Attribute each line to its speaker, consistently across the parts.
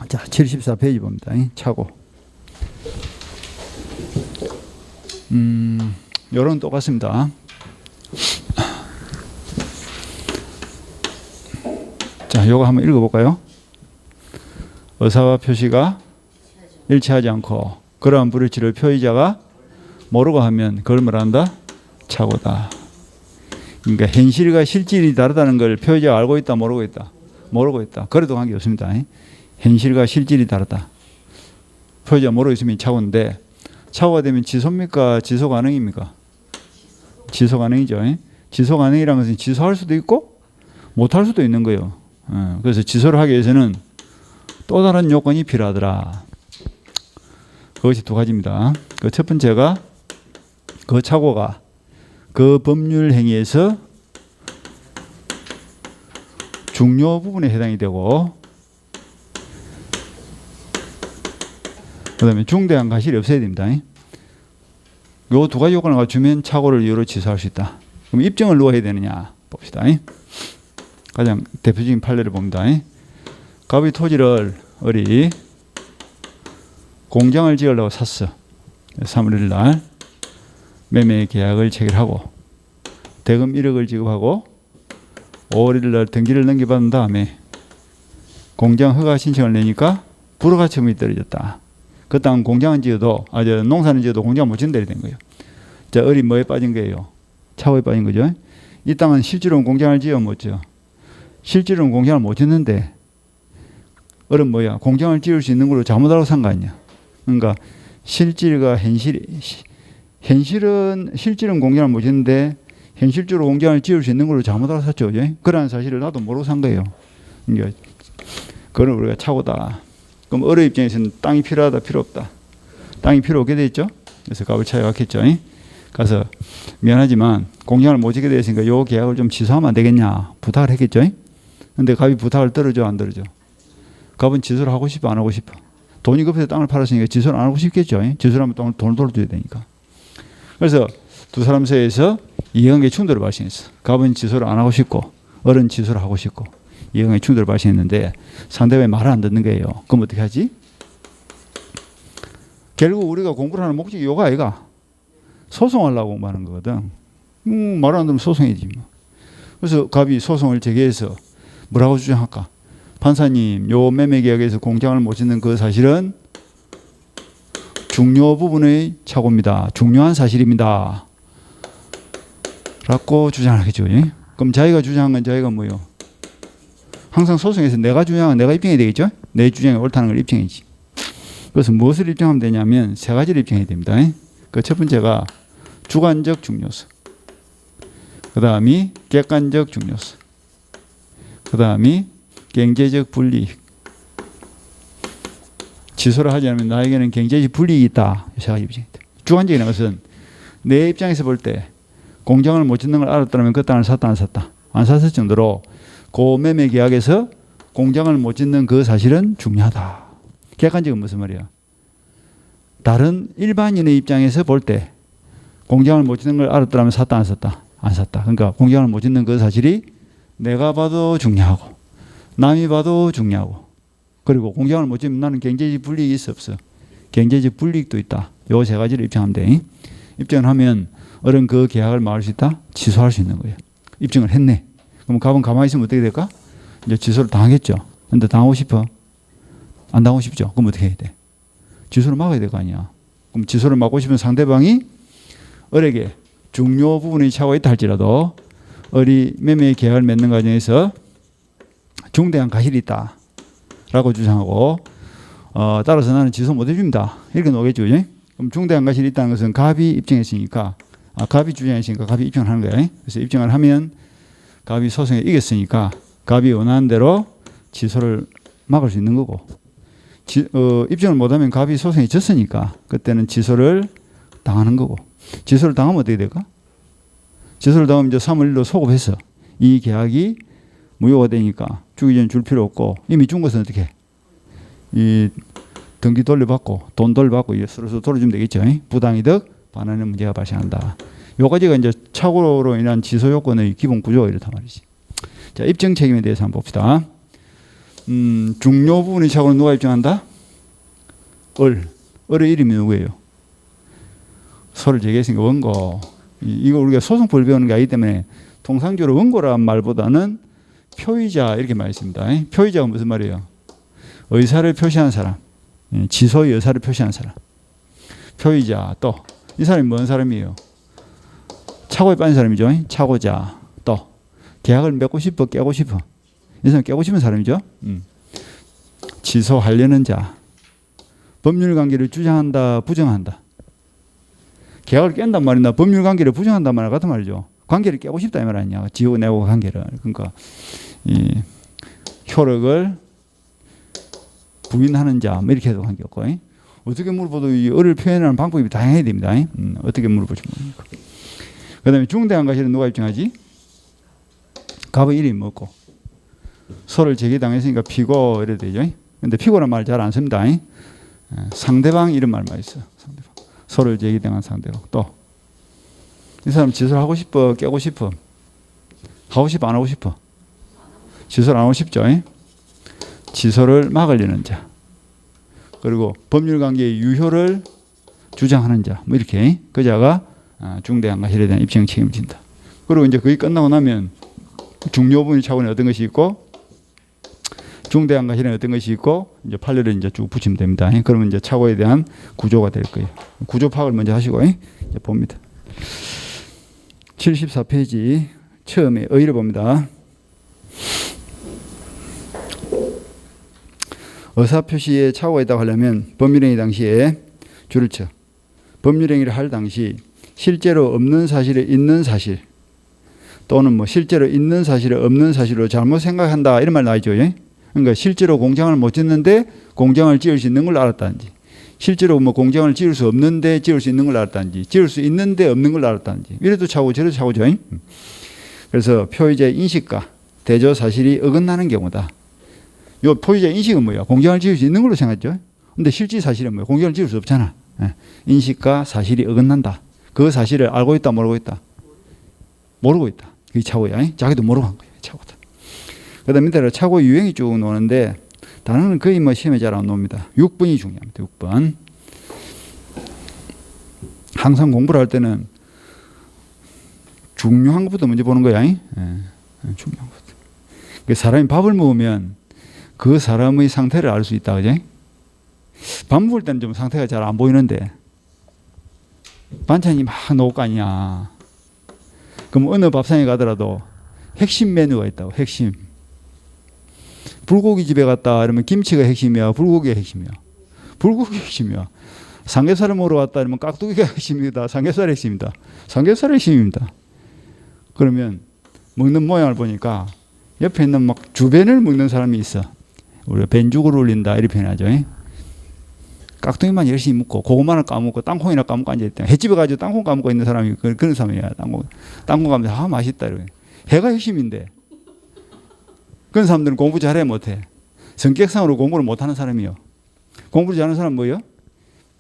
Speaker 1: 자, 74페이지 봅니다. 차고. 요런 똑같습니다. 자, 요거 한번 읽어볼까요? 의사와 표시가 일치하지 않고 그러한 불일치를 표의자가 모르고 하면 그걸 뭐란다? 착오다. 그러니까 현실과 실질이 다르다는 걸 표의자가 알고 있다, 모르고 있다? 모르고 있다. 그래도 관계없습니다. 현실과 실질이 다르다. 표의자가 모르고 있으면 착오인데 착오가 되면 지소입니까? 지소 가능입니까? 지소 가능이죠. 지소 가능이라는 것은 지소할 수도 있고 못할 수도 있는 거예요. 그래서 지소를 하기 위해서는 또 다른 요건이 필요하더라. 그것이 두 가지입니다. 그 첫 번째가 그 착오가 그 법률 행위에서 중요 부분에 해당이 되고 그 다음에 중대한 과실이 없어야 됩니다. 요 두 가지 요건을 갖추면 착오를 이유로 취소할 수 있다. 그럼 입증을 누가 해야 되느냐 봅시다. 가장 대표적인 판례를 봅니다. 갑이 토지를 을이 공장을 지으려고 샀어. 3월 1일 날 매매 계약을 체결하고 대금 1억을 지급하고 5월 1일 날 등기를 넘겨받은 다음에 공장 허가 신청을 내니까 불허가처분이 떨어졌다. 그 땅은 공장은 지어도 농사는 지어도 공장 못 짓는 된 거예요. 자, 을이 뭐에 빠진 거예요? 착오에 빠진 거죠. 이 땅은 실제로는 공장을 지어 못 지어. 실제로는 공장을 못 짓는데 을은 뭐야? 공장을 지을 수 있는 걸로 잘못 알고 산 거 아니야. 그러니까 실질은 실질은 공장을 못 짓는데 현실적으로 공장을 지을 수 있는 걸로 잘못 알고 샀죠. 그러한 사실을 나도 모르고 산 거예요. 그러니까 그건 우리가 착오다. 그럼 을의 입장에서는 땅이 필요하다, 필요 없다. 땅이 필요 없게 돼 있죠. 그래서 값을 찾아갔겠죠. 가서 미안하지만 공장을 못 짓게 되었으니까 요 계약을 좀 취소하면 안 되겠냐 부탁을 했겠죠. 근데 갑이 부탁을 떨어져 안 떨어져? 갑은 지소를 하고 싶어 안 하고 싶어? 돈이 급해서 땅을 팔았으니까 지소를 안 하고 싶겠죠. 지소를 하면 돈을 돌려줘야 되니까. 그래서 두 사람 사이에서 이해관계 충돌이 발생했어. 갑은 지소를 안 하고 싶고 을은 지소를 하고 싶고 이해관계 충돌이 발생했는데 상대방이 말을 안 듣는 거예요. 그럼 어떻게 하지? 결국 우리가 공부를 하는 목적이 요가 아이가 소송하려고 공부하는 거거든. 말 안 듣으면 소송이지 뭐. 그래서 갑이 소송을 제기해서 뭐라고 주장할까? 판사님, 요 매매계약에서 공장을 못 짓는 그 사실은 중요 부분의 착오입니다. 중요한 사실입니다. 라고 주장하겠죠. 그럼 자기가 주장한 건 자기가 뭐요? 항상 소송에서 내가 주장한 내가 입증해야 되겠죠? 내 주장이 옳다는 걸 입증해야지. 그래서 무엇을 입증하면 되냐면 세 가지를 입증해야 됩니다. 그 첫 번째가 주관적 중요성, 그 다음이 객관적 중요성, 그 다음이 경제적 불이익. 취소를 하지 않으면 나에게는 경제적 불이익이 있다. 세 가지 입증해야 돼. 주관적인 것은 내 입장에서 볼 때 공장을 못 짓는 걸 알았다면 그 땅을 샀다 안 샀다? 안 샀을 정도로 그 매매 계약에서 공장을 못 짓는 그 사실은 중요하다. 객관적인 무슨 말이야? 다른 일반인의 입장에서 볼 때 공장을 못 짓는 걸 알았다면 샀다 안 샀다? 안 샀다. 그러니까 공장을 못 짓는 그 사실이 내가 봐도 중요하고 남이 봐도 중요하고 그리고 공장을 못 짓면 나는 경제적 불이익이 있어 없어? 경제적 불이익도 있다. 요 세 가지를 입증하면 돼. 입증을 하면 을은 그 계약을 막을 수 있다? 취소할 수 있는 거예요. 입증을 했네. 그럼 갑은 가만히 있으면 어떻게 될까? 이제 취소를 당하겠죠. 근데 당하고 싶어? 안 당하고 싶죠? 그럼 어떻게 해야 돼? 취소를 막아야 될 거 아니야. 그럼 취소를 막고 싶으면 상대방이 을에게 중요 부분의 착오가 있다 할지라도 을이 매매 계약을 맺는 과정에서 중대한 과실이 있다 라고 주장하고 따라서 나는 취소 못 해줍니다. 이렇게 나오겠죠. 그럼 중대한 과실이 있다는 것은 갑이 입증했으니까 갑이 주장했으니까 갑이 입증을 하는 거예요. 그래서 입증을 하면 갑이 소송에 이겼으니까 갑이 원하는 대로 취소를 막을 수 있는 거고 입증을 못하면 갑이 소송에 졌으니까 그때는 취소를 당하는 거고 취소를 당하면 어떻게 될까? 취소를 당하면 이제 3월 1일로 소급해서 이 계약이 무효가 되니까 주기 전에 줄 필요 없고 이미 준 것은 어떻게 이 등기 돌려받고 돈 돌려받고 서로 돌려주면 되겠죠. 부당이득 반환의 문제가 발생한다. 요 가지가 이제 착오로 인한 취소 요건의 기본 구조가 이렇단 말이지. 자, 입증 책임에 대해서 한번 봅시다. 중요 부분의 착오는 누가 입증한다? 을의 이름이 누구예요? 소를 제기했으니까 원고. 이거 우리가 소송법을 배우는 게 아니기 때문에 통상적으로 원고라는 말보다는 표의자 이렇게 많이 씁니다. 표의자가 무슨 말이에요? 의사를 표시한 사람, 지소의 의사를 표시한 사람. 표의자. 또 이 사람이 뭔 사람이에요? 착오에 빠진 사람이죠. 착오자. 또 계약을 맺고 싶어, 깨고 싶어. 이 사람 깨고 싶은 사람이죠. 지소하려는 자. 법률 관계를 주장한다, 부정한다. 계약을 깬단 말이나 법률 관계를 부정한단 말이나 같은 말이죠. 관계를 깨고 싶다 이 말 아니냐. 지고 내고 관계를. 그러니까 이 효력을 부인하는 자, 뭐 이렇게 해도 관계없고. 어떻게 물어봐도 이 을을 표현하는 방법이 다양해야 됩니다. 어떻게 물어볼지 모르니까. 그 다음에 중대한 과실은 누가 입증하지? 갑의 이름이 뭐고? 소를 제기당했으니까 피고 이래야 되죠. 근데 피고란 말 잘 안 씁니다. 상대방 이런 말 많이 써요. 상대방. 소를 제기당한 상대방. 또 이 사람 지소를 하고 싶어, 깨고 싶어? 하고 싶어, 안 하고 싶어? 지소를 안 하고 싶죠. 지소를 막으려는 자. 그리고 법률관계의 유효를 주장하는 자. 뭐 이렇게 그 자가 중대한 과실에 대한 입증 책임을 진다. 그리고 이제 거의 끝나고 나면 중요 부분의 차원에 어떤 것이 있고 중대한 과실에 어떤 것이 있고 이제 판례를 이제 쭉 붙이면 됩니다. 그러면 이제 착오에 대한 구조가 될 거예요. 구조 파악을 먼저 하시고 이제 봅니다. 74페이지 처음에 의의를 봅니다. 의사표시에 착오가 있다고 하려면 법률행위 당시에 줄을 쳐. 법률행위를 할 당시 실제로 없는 사실에 있는 사실 또는 뭐 실제로 있는 사실을 없는 사실로 잘못 생각한다 이런 말 나와있죠. 그러니까 실제로 공장을 못 짓는데 공장을 지을 수 있는 걸 알았다든지 실제로 뭐 공장을 지을 수 없는데 지을 수 있는 걸 알았다든지 지을 수 있는데 없는 걸 알았다든지 이래도 착오고 저래도 착오죠. 그래서 표의자의 인식과 대조 사실이 어긋나는 경우다. 요 표의자의 인식은 뭐야? 공장을 지을 수 있는 걸로 생각했죠. 근데 실제 사실은 뭐야? 공장을 지을 수 없잖아. 인식과 사실이 어긋난다. 그 사실을 알고 있다, 모르고 있다? 모르고 있다. 그게 착오야. 자기도 모르고 한 거야. 착오다. 그 다음 밑에 착오 유형이 쭉 노는데 단어는 거의 뭐 시험에 잘 안 나옵니다. 6번이 중요합니다. 6번. 항상 공부를 할 때는 중요한 것부터 먼저 보는 거야. 중요한 것부터. 사람이 밥을 먹으면 그 사람의 상태를 알 수 있다. 그지? 밥 먹을 때는 좀 상태가 잘 안 보이는데 반찬이 막 나올 거 아니야. 그럼 어느 밥상에 가더라도 핵심 메뉴가 있다고. 핵심. 불고기 집에 갔다 이러면 김치가 핵심이야, 불고기가 핵심이야. 불고기가 핵심이야. 삼겹살을 먹으러 왔다 이러면 깍두기가 핵심이다, 삼겹살이 핵심이다. 삼겹살이 핵심입니다. 그러면 먹는 모양을 보니까 옆에 있는 막 주변을 먹는 사람이 있어. 우리가 벤죽을 올린다 이렇게 표현하죠. 깍두기만 열심히 먹고 고구마를 까먹고 땅콩이나 까먹고 앉아있다. 횟집에 가서 땅콩 까먹고 있는 사람이 그런 사람이야. 땅콩 까먹으면 맛있다 이러고. 해가 핵심인데 그런 사람들은 공부 잘해 못해. 성격상으로 공부를 못하는 사람이요. 공부를 잘하는 사람은 뭐예요?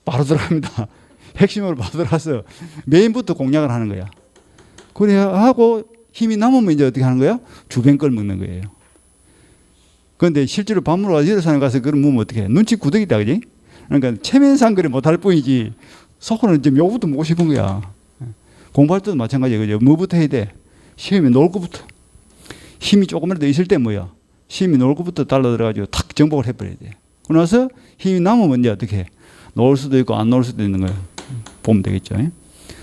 Speaker 1: 바로 들어갑니다. 핵심으로 바로 들어가서 메인부터 공략을 하는 거야. 그래야 하고 힘이 남으면 이제 어떻게 하는 거야? 주변 걸 먹는 거예요. 그런데 실제로 밥 먹으러 가서 일어서는 가서 그걸 먹으면 어떻게 해? 눈치 구덕이다, 그지? 그러니까 체면상거리 못할 뿐이지 속으로는 좀 요거부터 먹고 싶은 거야. 공부할 때도 마찬가지야, 그죠? 뭐부터 해야 돼? 시험에 놀 것부터. 힘이 조금이라도 있을 때 뭐야? 힘이 놀 것부터 달라들어가지고 탁 정복을 해버려야 돼. 그러나서 힘이 남으면 이제 어떻게 해? 놓을 수도 있고 안 놓을 수도 있는 거예요. 보면 되겠죠.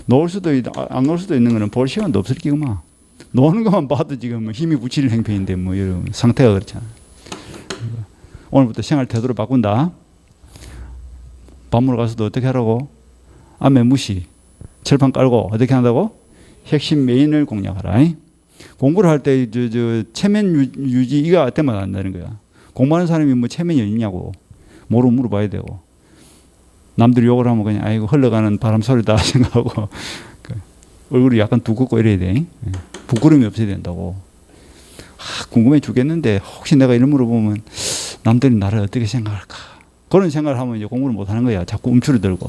Speaker 1: 놓을 수도 있고 안 놓을 수도 있는 거는 볼 시간도 없을 끼구만. 노는 것만 봐도 지금 힘이 붙이는 행편인데 뭐 이런 상태가 그렇잖아. 오늘부터 생활 태도를 바꾼다. 밥 먹으러 가서도 어떻게 하라고? 앞에 무시. 철판 깔고 어떻게 한다고? 핵심 메인을 공략하라. 공부를 할 때 체면 유지 이거 때문에 안 되는 거야. 공부하는 사람이 뭐 체면이 있냐고 물어봐야 되고 남들이 욕을 하면 그냥 아이고 흘러가는 바람 소리다 생각하고 얼굴이 약간 두껍고 이래야 돼. 부끄러움이 없어야 된다고. 궁금해 죽겠는데 혹시 내가 이런 물어보면 남들이 나를 어떻게 생각할까? 그런 생각을 하면 이제 공부를 못 하는 거야. 자꾸 움츠러 들고.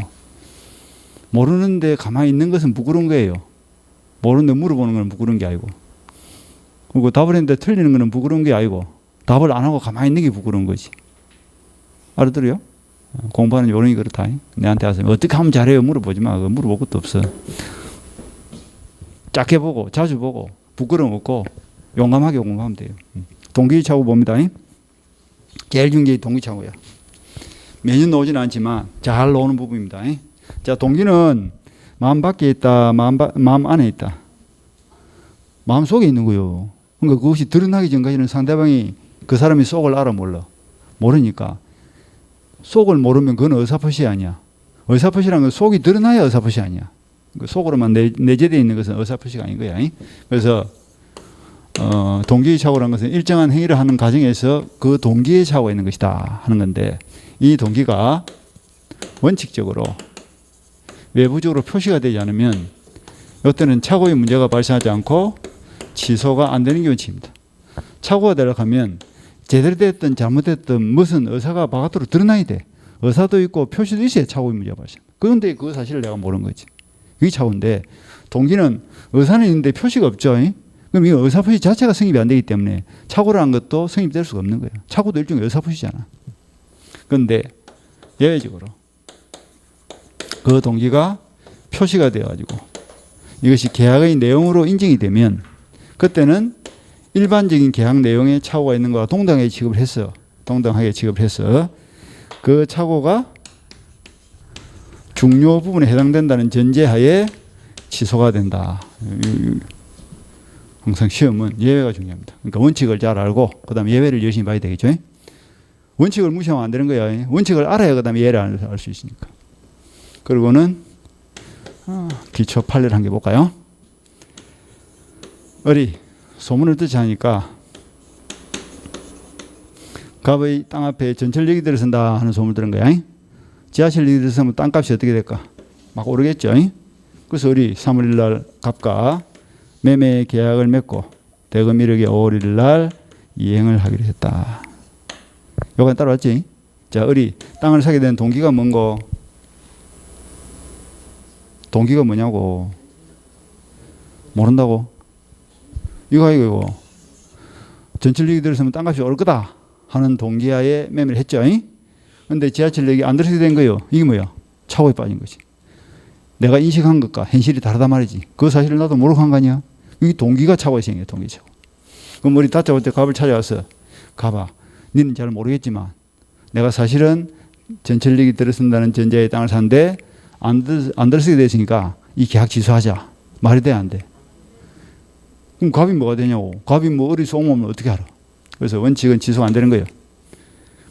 Speaker 1: 모르는데 가만히 있는 것은 부끄러운 거예요. 모르는데 물어보는 건 부끄러운 게 아니고. 그리고 답을 했는데 틀리는 거는 부끄러운 게 아니고 답을 안 하고 가만히 있는 게 부끄러운 거지. 알아들어요? 공부하는 요령이 그렇다. 내한테 와서 어떻게 하면 잘해요? 물어보지 마. 물어볼 것도 없어. 작게 보고 자주 보고 부끄러움 없고 용감하게 공부하면 돼요. 동기차고 봅니다. 제일 중요한 게 동기차고야. 매년 나오지는 않지만 잘 나오는 부분입니다. 자, 동기는 마음 밖에 있다, 마음 안에 있다. 마음 속에 있는 거요. 그러니까 그것이 드러나기 전까지는 상대방이 그 사람이 속을 알아 몰라. 모르니까. 속을 모르면 그건 의사표시 아니야. 의사표시라는 건 속이 드러나야 의사표시 아니야. 속으로만 내재되어 있는 것은 의사표시가 아닌 거야. 그래서 동기의 착오라는 것은 일정한 행위를 하는 과정에서 그 동기의 착오가 있는 것이다 하는 건데, 이 동기가 원칙적으로 외부적으로 표시가 되지 않으면 이때는 착오의 문제가 발생하지 않고 취소가 안 되는 게 원칙입니다. 착오가 되려고 하면 제대로 됐든 잘못됐든 무슨 의사가 바깥으로 드러나야 돼. 의사도 있고 표시도 있어야 착오의 문제가 발생. 그런데 그 사실을 내가 모르는 거지. 그게 착오인데, 동기는 의사는 있는데 표시가 없죠. 그럼 이 의사표시 자체가 성립이 안 되기 때문에 착오라는 것도 성립될 수가 없는 거예요. 착오도 일종의 의사표시잖아. 그런데 예외적으로 그 동기가 표시가 되어가지고 이것이 계약의 내용으로 인정이 되면 그때는 일반적인 계약 내용에 착오가 있는 것과 동등하게 취급을 했어. 동등하게 취급을 해서 그 착오가 중요 부분에 해당된다는 전제하에 취소가 된다. 항상 시험은 예외가 중요합니다. 그러니까 원칙을 잘 알고 그다음에 예외를 열심히 봐야 되겠죠. 원칙을 무시하면 안 되는 거야. 원칙을 알아야 그다음에 예외를 알 수 있으니까. 그리고는 기초 판례를 한 개 볼까요? 소문을 듣지 하니까 갑의 땅 앞에 전철역이 들어선다 하는 소문을 들은 거야. 지하철역이 들어서면 땅값이 어떻게 될까? 막 오르겠죠. 그래서 3월 1일 날 갑과 매매 계약을 맺고 대금 1억에 5월 1일 날 이행을 하기로 했다. 요건 따라왔지? 자, 땅을 사게 된 동기가 뭔고? 동기가 뭐냐고? 모른다고? 이거 전철역이 들어서면 땅값이 오를 거다 하는 동기하에 매매를 했죠. 그런데 지하철역이 안 들어서게 된 거예요. 이게 뭐야? 착오에 빠진 거지. 내가 인식한 것과 현실이 다르단 말이지. 그 사실을 나도 모르고 한 거 아니야. 이게 동기가 착오에 생겨요. 동기 착오. 그럼 다짜고 때 갑을 찾아와서 가봐. 너는 잘 모르겠지만 내가 사실은 전철역이 들어선다는 전제의 땅을 샀는데 안 들어서게 됐으니까 이 계약 취소하자. 말이 돼, 안 돼? 그럼 갑이 뭐가 되냐고. 갑이 쏘면 어떻게 알아? 그래서 원칙은 취소가 안 되는 거예요.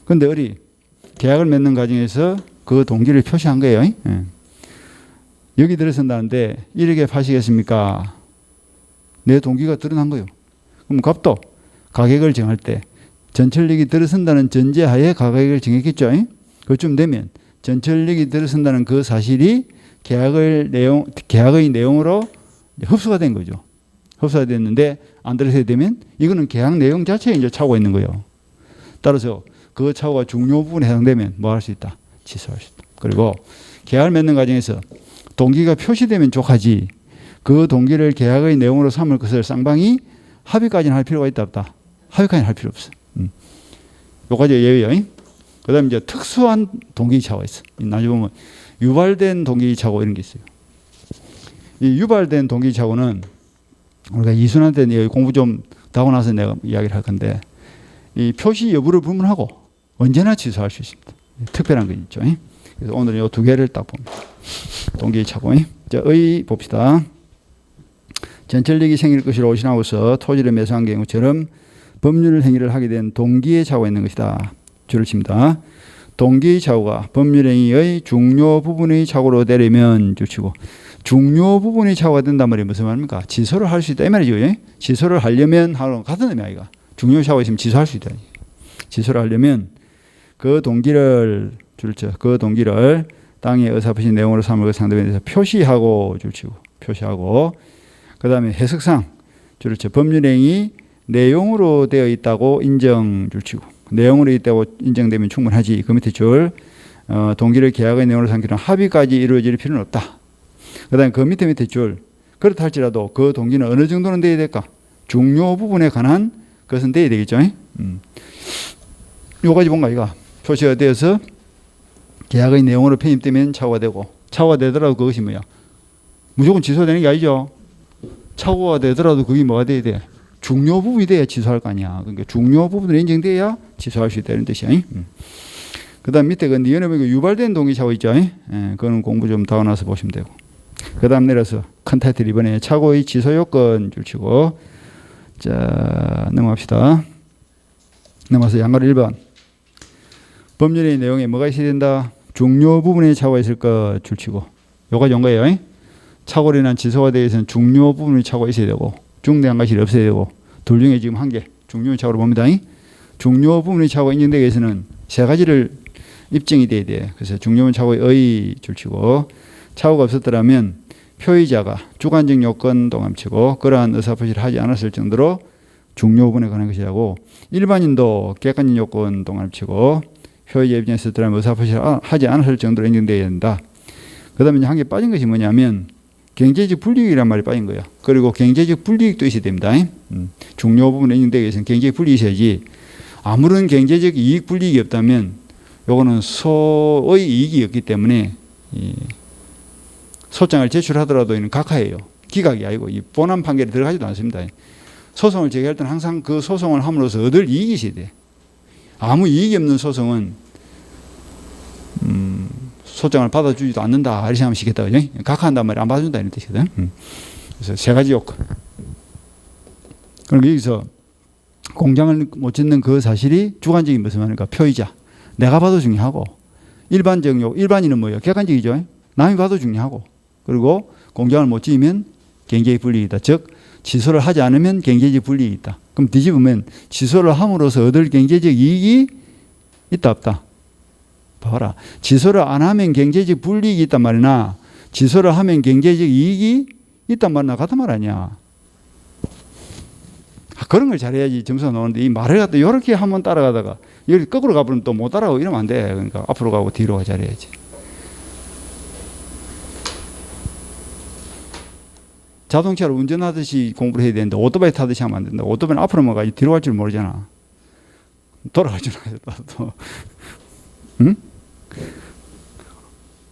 Speaker 1: 그런데 계약을 맺는 과정에서 그 동기를 표시한 거예요. 여기 들어선다는데 1억에 파시겠습니까? 내 동기가 드러난 거예요. 그럼 갑도 가격을 정할 때 전철역이 들어선다는 전제하에 가격을 정했겠죠. 그쯤 되면 전철역이 들어선다는 그 사실이 계약의 내용으로 흡수가 된 거죠. 흡수가 됐는데 안 들어서게 되면 이거는 계약 내용 자체에 이제 착오가 있는 거예요. 따라서 그 착오가 중요 부분에 해당되면 뭐 할 수 있다? 취소할 수 있다. 그리고 계약을 맺는 과정에서 동기가 표시되면 족하지 그 동기를 계약의 내용으로 삼을 것을 쌍방이 합의까지는 할 필요가 있다 없다? 합의까지는 할 필요 없어. 요까지 예외요. 그 다음에 이제 특수한 동기 착오가 있어. 나중에 보면 유발된 동기 착오 이런 게 있어요. 이 유발된 동기 착오는 우리가 이순한테 공부 좀 하고 나서 내가 이야기를 할 건데 이 표시 여부를 불문하고 언제나 취소할 수 있습니다. 특별한 거 있죠. 그래서 오늘은 이 두 개를 딱 봅니다. 동기 착오. 자, 봅시다. 전철역이 생길 것이라 오신하고서 토지를 매수한 경우처럼 법률 행위를 하게 된 동기의 착오가 있는 것이다. 줄을 칩니다. 동기의 착오가 법률 행위의 중요 부분의 착오로 되려면 줄치고 중요 부분의 착오가 된단 말이 무슨 말입니까? 취소를 할 수 있다 이 말이죠. 취소를 하려면 하는 같은 의미 아이가. 중요 착오가 있으면 취소할 수 있다. 취소를 하려면 그 동기를 줄쳐 그 동기를 땅의 의사표시 내용으로 삼을 것 상대에 대해서 표시하고 줄치고 표시하고 그 다음에 해석상 줄쳐 법률행위 내용으로 되어 있다고 인정 줄치고 내용으로 있다고 인정되면 충분하지. 그 밑에 줄 동기를 계약의 내용으로 삼기는 합의까지 이루어질 필요는 없다. 그 다음에 그 밑에 줄 그렇다 할지라도 그 동기는 어느 정도는 되어야 될까? 중요 부분에 관한 그것은 돼야 되겠죠. 요 가지 뭔가 이거 표시가 되어서 계약의 내용으로 편입되면 착오가 되고, 착오가 되더라도 그것이 뭐야? 무조건 취소되는 게 아니죠. 착오가 되더라도 그게 뭐가 돼야 돼? 중요 부분이 돼야 취소할 거 아니야. 그러니까 중요 부분으로 인정돼야 취소할 수 있다 이런 뜻이야. 그 다음 밑에 그 니은에 보니까 유발된 동의 착오 있죠. 그거는 공부 좀 더 나서 보시면 되고. 그 다음 내려서 큰 타이틀 이번에 착오의 취소 요건 줄치고, 자 넘어갑시다. 넘어서 양가로 1번. 법률의 내용에 뭐가 있어야 된다? 중요 부분에 착오가 있을 것 줄치고. 요가 온 거예요. 착오로 인한 취소가 대해서는 중요 부분에 착오가 있어야 되고, 중대한 것이 없어야 되고, 둘 중에 지금 한 개, 중요 착오로 봅니다. 중요 부분의 착오가 인정되기 위해서는 세 가지를 입증이 돼야 돼. 그래서 중요 착오의 의 줄치고, 착오가 없었더라면 표의자가 주관적 요건 동함치고 그러한 의사표시를 하지 않았을 정도로 중요 부분에 관한 것이라고, 일반인도 객관적 요건 동함치고 표의자 입장에서 있었더라면 의사표시를 하지 않았을 정도로 인정되어야 된다. 그 다음에 한 개 빠진 것이 뭐냐면 경제적 불이익이란 말이 빠진 거예요. 그리고 경제적 불이익도 있어야 됩니다. 중요 부분에 인정되기 위해서는 경제적 불이익이 있어야지, 아무런 경제적 이익 불이익이 없다면 요거는 소의 이익이 없기 때문에 소장을 제출하더라도 이는 각하예요. 기각이 아니고 이 본안 판결에 들어가지도 않습니다. 소송을 제기할 때는 항상 그 소송을 함으로써 얻을 이익이 있어야 돼. 아무 이익이 없는 소송은 소장을 받아주지도 않는다 이렇게 하면 시겠다. 그죠? 각하한단 말이 안 받아준다 이런 뜻이거든. 그래서 세 가지 요건. 그럼 여기서 공장을 못 짓는 그 사실이 주관적인 무슨 말입니까? 표의자. 내가 봐도 중요하고, 일반적 요 일반인은 뭐예요? 객관적이죠. 남이 봐도 중요하고, 그리고 공장을 못 지으면 경제적 불이익이다. 즉 취소를 하지 않으면 경제적 불이익이 있다. 그럼 뒤집으면 취소를 함으로써 얻을 경제적 이익이 있다 없다? 봐라. 취소를 안 하면 경제적 불이익이 있단 말이나 취소를 하면 경제적 이익이 있단 말이나 같은 말 아니야. 그런 걸 잘해야지 점수가 나오는데, 이 말을 갖다 이렇게 한번 따라가다가 여기 거꾸로 가버리면 또 못 따라가고 이러면 안 돼. 그러니까 앞으로 가고 뒤로 가고 잘해야지. 자동차를 운전하듯이 공부를 해야 되는데 오토바이 타듯이 하면 안 된다. 오토바이는 앞으로만 가지 뒤로 갈 줄 모르잖아. 돌아갈 줄 알았다. 또. 응?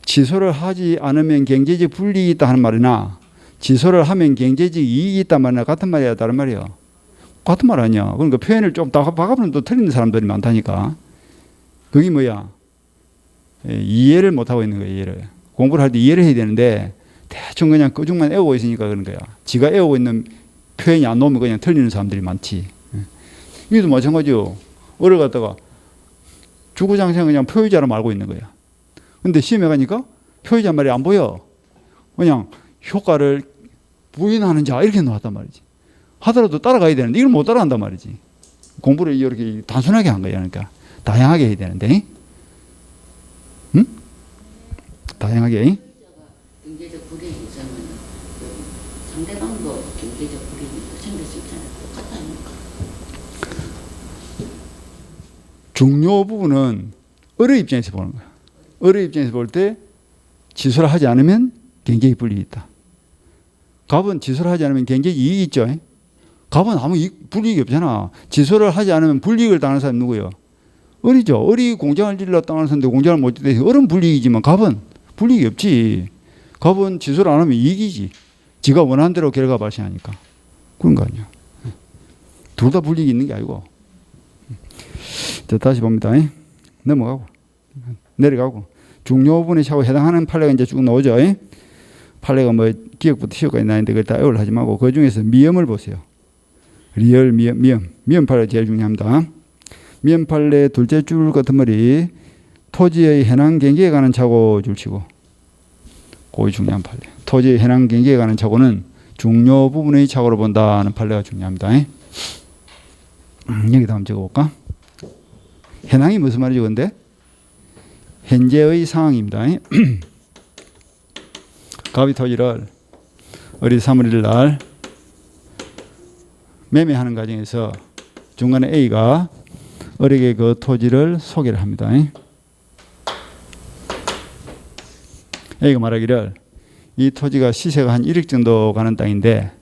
Speaker 1: 취소를 하지 않으면 경제적 불이익이 있다 하는 말이나 취소를 하면 경제적 이익이 있단 말이나 같은 말이야 다른 말이야? 같은 말 아니야. 그러니까 표현을 좀 바꿔보면 또 틀리는 사람들이 많다니까. 그게 뭐야? 이해를 못하고 있는 거야. 이해를. 공부를 할 때 이해를 해야 되는데 대충 그냥 끄죽만 애우고 있으니까 그런 거야. 지가 애우고 있는 표현이 안 나오면 그냥 틀리는 사람들이 많지. 이것도 마찬가지요. 어를 갖다가 주구장창 그냥 표의자로 말고 있는 거야. 근데 시험에 가니까 표의자 말이 안 보여. 그냥 효과를 부인하는 자 이렇게 나왔단 말이지. 하더라도 따라가야 되는데 이걸 못 따라간단 말이지. 공부를 이렇게 단순하게 한 거야. 그러니까 다양하게 해야 되는데. 응? 다양하게.
Speaker 2: 경제적 불이익이 있으면 상대방도 경제적 불이익이 생길 수 있잖아요. 똑같다니까.
Speaker 1: 중요 부분은 을의 입장에서 보는 거야. 을의 입장에서 볼 때 취소를 하지 않으면 경제적 불이익이 있다. 갑은 취소를 하지 않으면 경제적 이익이 있죠. 갑은 아무 불이익이 없잖아. 취소를 하지 않으면 불이익을 당하는 사람이 누구예요? 을이죠. 을이 공장을 질러 당하는 사람인데 공장을 못 짓는데 을은 불이익이지만 갑은 불이익이 없지. 갑은 취소를 안 하면 이익이지. 지가 원하는 대로 결과가 발생하니까. 그런 거 아니야. 둘 다 불이익이 있는 게 아니고. 자, 다시 봅니다. 넘어가고. 내려가고. 중요 부분에 차고 해당하는 판례가 이제 쭉 나오죠. 판례가 뭐 기억부터 시효까지 나는데 그걸 다 애월 하지 말고 그 중에서 미음을 보세요. 리얼 미음 판례 제일 중요합니다. 미음 판례 둘째 줄 같은 말이 토지의 해당 경계에 관한 착오 줄치고, 그게 중요한 판례. 토지의 해당 경계에 관한 착오는 중요 부분의 착오로 본다는 판례가 중요합니다. 여기다 한번 적어볼까? 해당이 무슨 말이죠, 근데? 현재의 상황입니다. 갑이 토지를 어리 3월 1일 날 매매하는 과정에서 중간에 A가 을에게 그 토지를 소개를 합니다. A가 말하기를 이 토지가 시세가 한 1억 정도 가는 땅인데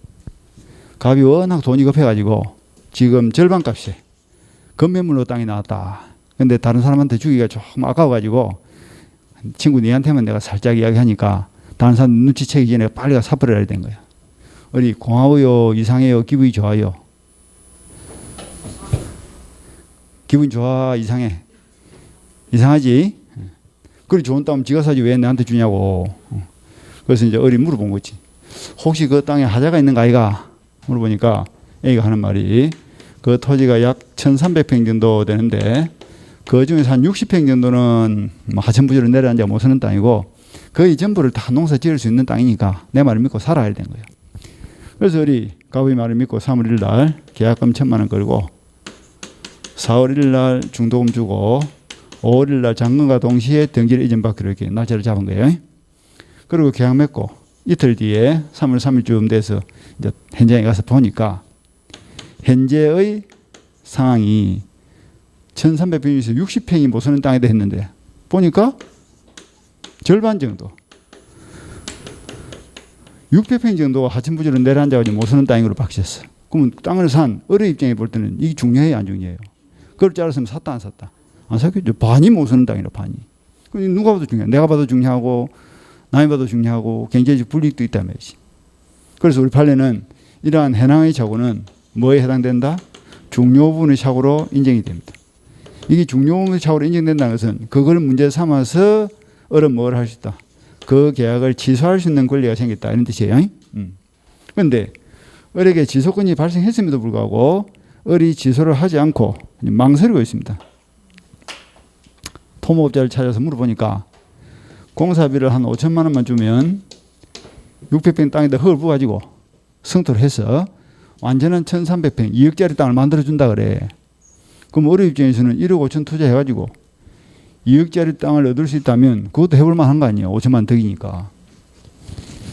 Speaker 1: 갑이 워낙 돈이 급해가지고 지금 절반값에 건매물로 땅이 나왔다. 근데 다른 사람한테 주기가 조금 아까워가지고 친구 니한테만 내가 살짝 이야기하니까 다른 사람 눈치채기 전에 빨리 가서 사버려야 된 거야. 어디 고마워요, 이상해요, 기분이 좋아요? 기분 좋아, 이상해? 이상하지? 그래 좋은 땅 지가 사지 왜 나한테 주냐고. 그래서 이제 어리 물어본 거지. 혹시 그 땅에 하자가 있는가 아이가? 물어보니까 애가 하는 말이 그 토지가 약 1300평 정도 되는데 그 중에서 한 60평 정도는 뭐 하천부지로 내려앉아 못 쓰는 땅이고 거의 전부를 다 농사 지을 수 있는 땅이니까 내 말을 믿고 살아야 된 거예요. 그래서 우리 가부의 말을 믿고 3월 1일 날 계약금 1000만 원 걸고 4월 1일 날 중도금 주고 5월 1일 날 잔금과 동시에 등기를 이전받기로 이렇게 날짜를 잡은 거예요. 그리고 계약 맺고 이틀 뒤에 3월 3일쯤 돼서 이제 현장에 가서 보니까 현재의 상황이 1300평에서 60평이 못 쓰는 땅에 됐는데 보니까 절반 정도 600평 정도가 하천부지로 내려앉아가지고 못 쓰는 땅으로 바뀌었어. 그러면 땅을 산 어른 입장에 볼 때는 이게 중요해요, 안 중요해요? 그걸 잘랐으면 샀다 안 샀다? 안 샀겠죠. 반이 못 쓰는 땅이라 반이. 그럼 누가 봐도 중요해. 내가 봐도 중요하고 남이 봐도 중요하고 경제적 불이익도 있다며. 그래서 우리 판례는 이러한 해낭의 착오는 뭐에 해당된다? 중요 부분의 착오로 인정이 됩니다. 이게 중요 부분의 착오로 인정된다는 것은 그걸 문제 삼아서 어른 뭘 할 수 있다? 그 계약을 취소할 수 있는 권리가 생겼다 이런 뜻이에요. 그런데 을에게 취소권이 발생했음에도 불구하고 을이 취소를 하지 않고 망설이고 있습니다. 토목업자를 찾아서 물어보니까 공사비를 한 5천만 원만 주면 600평 땅에다 흙을 부어가지고 성토를 해서 완전한 1300평 2억짜리 땅을 만들어준다 그래. 그럼 어른 입장에서는 1억 5천 투자해가지고 2억짜리 땅을 얻을 수 있다면 그것도 해볼 만한 거 아니에요. 5천만 덕이니까.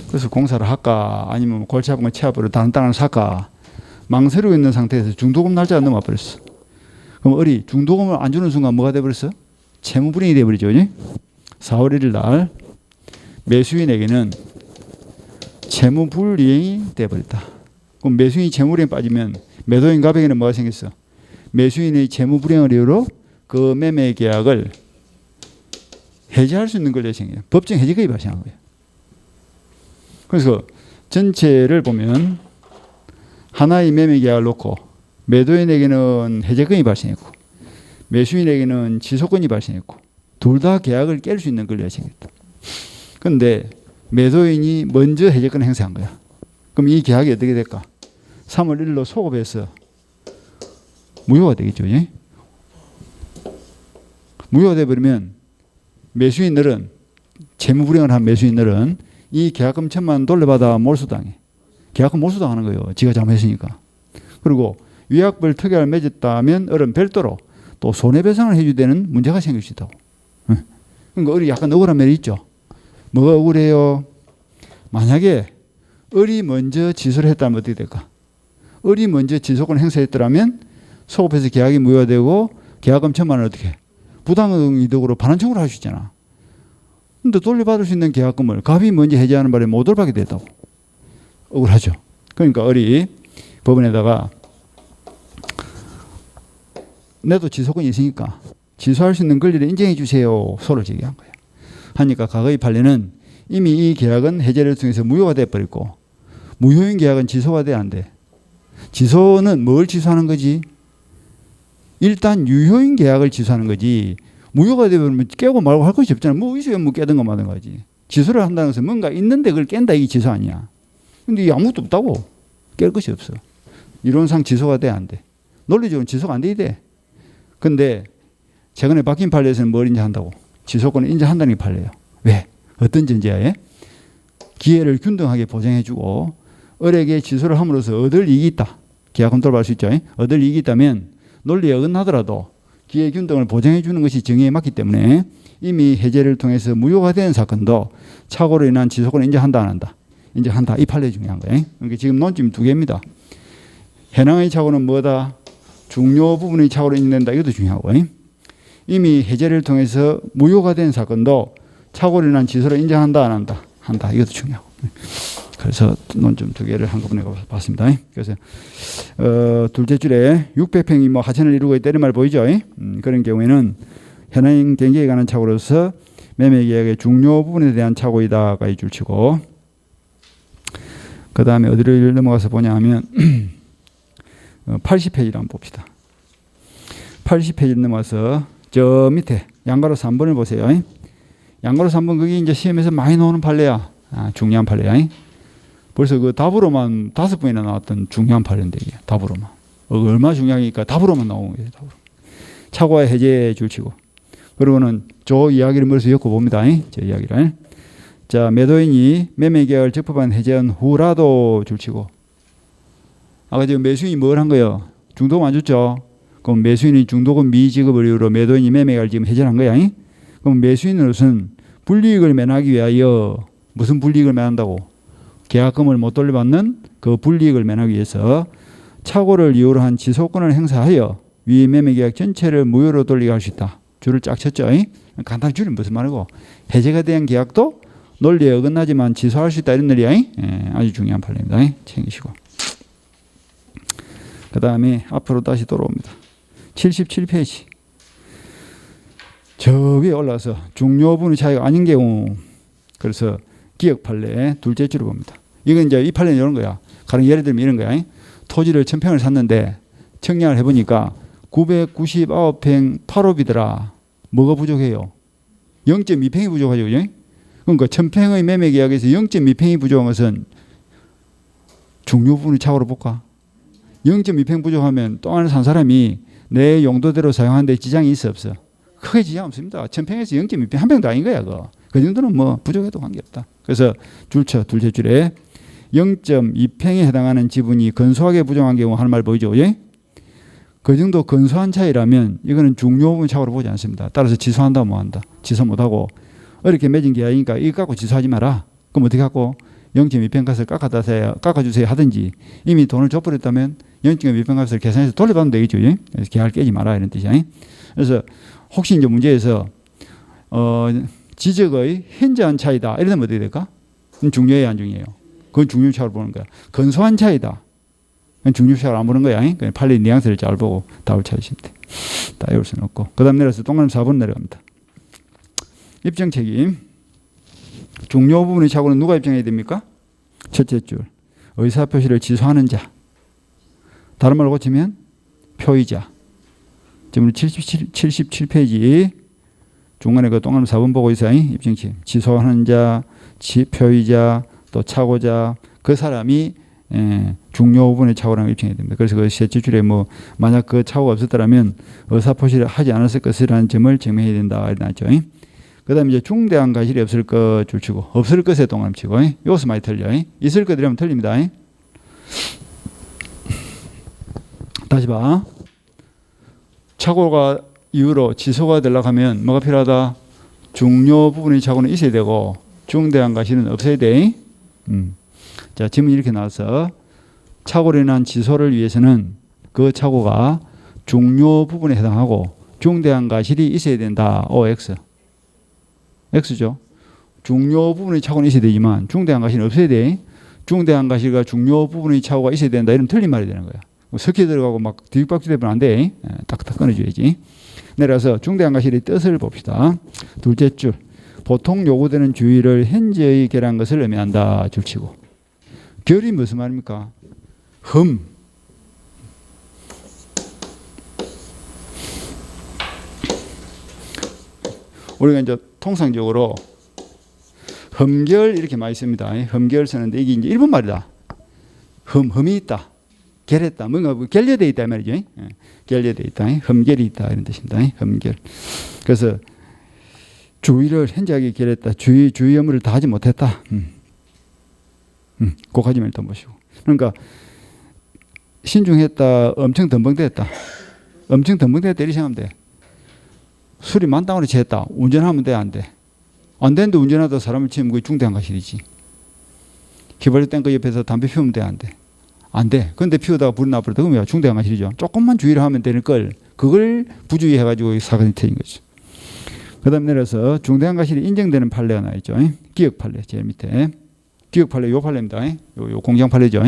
Speaker 1: 그래서 공사를 할까 아니면 골치 아픈 거 치아버려 다른 땅을 살까 망설이고 있는 상태에서 중도금 날짜가 넘어와 버렸어. 그럼 어리 중도금을 안 주는 순간 뭐가 돼버렸어? 채무불이익이 돼버리죠. 4월 1일 날 매수인에게는 채무불이익이 돼버렸다. 그럼 매수인이 채무불이익에 빠지면 매도인 가백에는 뭐가 생겼어? 매수인의 채무불이익을 이유로 그 매매 계약을 해지할 수 있는 권리가 생겨요. 법정 해지가 발생한 거예요. 그래서 전체를 보면 하나의 매매 계약을 놓고 매도인에게는 해제권이 발생했고 매수인에게는 지소권이 발생했고 둘 다 계약을 깰 수 있는 권리가 생겼다. 그런데 매도인이 먼저 해제권을 행사한 거야. 그럼 이 계약이 어떻게 될까? 3월 1일로 소급해서 무효가 되겠죠. 무효가 되어버리면 매수인들은 채무불이익을 한 매수인들은 이 계약금 1000만 원 돌려받아 몰수당해. 계약금 몰수당하는 거예요. 지가 잘못했으니까. 그리고 위약벌 특약을 맺었다면 어른 별도로 또 손해배상을 해줘야 되는 문제가 생길 수 있다고. 그러니까 어리 약간 억울한 면이 있죠. 뭐가 억울해요? 만약에 을이 먼저 취소를 했다면 어떻게 될까? 을이 먼저 지소권을 행사했더라면 소급해서 계약이 무효되고 계약금 1000만 원 어떻게 해? 부당이득으로 반환 청구를 할 수 있잖아. 근데 돌려받을 수 있는 계약금을 갑이 먼저 해지하는 바람에 못 돌려받게 됐다고. 억울하죠. 그러니까 어리 법원에다가 내도 지소권이 있으니까 취소할 수 있는 권리를 인정해 주세요. 소를 제기한 거예요. 하니까 과거의 판례는 이미 이 계약은 해제를 통해서 무효가 돼버렸고 무효인 계약은 취소가 돼야 안 돼. 취소는 뭘 취소하는 거지? 일단 유효인 계약을 취소하는 거지. 무효가 되면 깨고 말고 할 것이 없잖아. 뭐 있어야 뭐 깨든 거 마든 거지. 취소를 한다는 것은 뭔가 있는데 그걸 깬다 이게 취소 아니야. 근데 이게 아무것도 없다고. 깰 것이 없어. 이론상 취소가 돼야 안 돼. 논리적으로는 취소가 안 돼야 돼. 근데 최근에 바뀐 판례에서는 뭘 인정한다고? 취소권을 인정한다는 게 판례예요. 왜? 어떤 전제하에? 기회를 균등하게 보장해주고 을에게 취소를 함으로써 얻을 이익이 있다. 계약금 돌아갈 수 있죠. 얻을 이익이 있다면 논리에 어긋나더라도 기회 균등을 보장해 주는 것이 정의에 맞기 때문에 이미 해제를 통해서 무효가 된 사건도 착오로 인한 지소권을 인정한다 안 한다? 인정한다. 이 판례 중요한 거예요. 그러니까 지금 논점이 두 개입니다. 해낭의 착오는 뭐다? 중요 부분의 착오로 인정된다. 이것도 중요하고 이미 해제를 통해서 무효가 된 사건도 착오로 인한 지소를 인정한다 안 한다? 한다. 이것도 중요하고 그래서 논점 두 개를 한꺼번에 봤습니다. 그래서 둘째 줄에 600평이 뭐 하천을 이루고 있다 이런 말 보이죠? 그런 경우에는 현행 경기에 관한 착오로서 매매 계약의 중요 부분에 대한 착오이다가 이 줄치고, 그 다음에 어디를 넘어가서 보냐 하면 80페이지를 한번 봅시다. 80페이지를 넘어가서 저 밑에 양가로 3번을 보세요. 양가로 3번 그게 이제 시험에서 많이 나오는 판례야. 중요한 판례야. 벌써 그 답으로만 5번이나 나왔던 중요한 판례인데 이게 답으로만. 얼마나 중요하니까 답으로만 나오는 거예요. 답으로. 착오와 해제 줄치고. 그리고는 저 이야기를 머릿속에 엮어 봅니다. 저 이야기를. 자, 매도인이 매매 계약을 적법한 해제한 후라도 줄치고. 아까 지금 매수인이 뭘 한 거예요? 중도금 안 줬죠? 그럼 매수인이 중도금 미지급을 이유로 매도인이 매매 계약을 지금 해제한 거야. 그럼 매수인으로서는 불이익을 면하기 위하여 무슨 불이익을 면한다고? 계약금을 못 돌려받는 그 불이익을 면하기 위해서 착오를 이유로 한 지소권을 행사하여 위 매매 계약 전체를 무효로 돌리게 할 수 있다. 줄을 쫙 쳤죠. 간단히 줄이 무슨 말이고, 해제가 된 계약도 논리에 어긋나지만 취소할 수 있다 이런 논리야. 아주 중요한 판례입니다. 챙기시고. 그 다음에 앞으로 다시 돌아옵니다. 77페이지. 저 위에 올라가서 중요 부분의 차이가 아닌 경우, 그래서 기억 판례 둘째 줄을 봅니다. 이건 이제 이 판례는 이런 거야. 가령 예를 들면 이런 거야. 토지를 1000평을 샀는데 청약을 해보니까 999평 8호비더라. 뭐가 부족해요? 0.2평이 부족하죠. 그죠? 그러니까 1000평의 매매 계약에서 0.2평이 부족한 것은 중요 부분의 착오로 볼까? 0.2평 부족하면 또 하나 산 사람이 내 용도대로 사용하는데 지장이 있어 없어? 크게 지장 없습니다. 1000평에서 0.2평 한 평도 아닌 거야. 그 정도는 뭐 부족해도 관계없다. 그래서 줄쳐 둘째 줄에 0.2평에 해당하는 지분이 근소하게 부족한 경우 하는 말 보이죠? 예? 그 정도 근소한 차이라면 이거는 중요 부분 착오로 보지 않습니다. 따라서 취소한다 뭐 한다. 취소 못하고 어렵게 맺은 계약이니까 이거 갖고 취소하지 마라. 그럼 어떻게 갖고 0.2평 값을 깎아주세요 하든지, 이미 돈을 줘버렸다면 0.2평 값을 계산해서 돌려받으면 되겠죠. 예? 그래서 계약을 깨지 마라 이런 뜻이야. 그래서 혹시 이제 문제에서 지적의 현저한 차이다 이러면 어떻게 될까? 그건 중요해요 안 중요해요? 그건 중요 차이로 보는 거야. 근소한 차이다. 그건 중요 차이로 안 보는 거야. 그냥 판례 뉘앙스를 잘 보고 답을 찾으시면 돼. 다 외울 수는 없고. 그 다음 내려서 동그라미 4번 내려갑니다. 입증 책임. 중요 부분의 착오는 누가 입증해야 됩니까? 첫째 줄. 의사표시를 취소하는 자. 다른 말로 고치면 표의자. 지금 77페이지 중간에 그 동그라미 4번 보고 있어요. 입증 책임. 취소하는 자, 표의자, 또 착오자. 그 사람이 중요 부분의 착오라는 입증해야 됩니다. 그래서 그 셋째 줄에 뭐 만약 그 착오가 없었더라면 의사표시를 하지 않았을 것이라는 점을 증명해야 된다. 이렇게 나왔죠. 그 다음에 이제 중대한 과실이 없을 것 줄치고, 없을 것에 동그라미 치고, 여기서 많이 틀려. 있을 것이라면 틀립니다. 다시 봐. 착오가 이후로 취소가 되려고 하면 뭐가 필요하다? 중요 부분의 착오는 있어야 되고 중대한 과실은 없어야 돼. 자, 질문이 이렇게 나와서 착오로 인한 취소를 위해서는 그 착오가 중요 부분에 해당하고 중대한 과실이 있어야 된다. OX. X죠. 중요 부분의 착오는 있어야 되지만 중대한 과실은 없어야 돼. 중대한 과실과 중요 부분의 착오가 있어야 된다. 이러면 틀린 말이 되는 거야. 섞여 들어가고 막 뒤박주 되면 안 돼. 딱딱 끊어줘야지. 내려서 중대한 과실의 뜻을 봅시다. 둘째 줄. 보통 요구되는 주의를 현재의 결한 것을 의미한다. 줄치고. 결이 무슨 말입니까? 흠. 우리가 이제 통상적으로 흠결 이렇게 많이 씁니다. 흠결 쓰는데 이게 이제 일본 말이다. 흠이 있다. 결했다. 뭔가 결여되어 있다 이 말이죠. 결여되어 있다. 흠결이 있다 이런 뜻입니다. 흠결. 그래서 주의를 현저하게 결했다. 주의 업무를 다 하지 못했다. 그까지만 일단 보시고. 그러니까 신중했다. 엄청 덤벙댔다. 엄청 덤벙댔다 이렇게 생각하면 돼. 술이 만땅으로 취했다. 운전하면 돼, 안 돼? 안 되는데 운전하다 사람을 치면 그게 중대한 과실이지. 휘발유 탱크 옆에서 담배 피우면 돼, 안 돼? 안 돼. 그런데 피우다가 불이 나버렸다. 그러면 중대한 과실이죠. 조금만 주의를 하면 되는 걸 그걸 부주의해가지고 사건이 터진 거죠. 그 다음 내려서 중대한 과실이 인정되는 판례가 나와 있죠. 기억 판례 제일 밑에. 기업 판례 요 판례입니다. 요 공장 판례죠.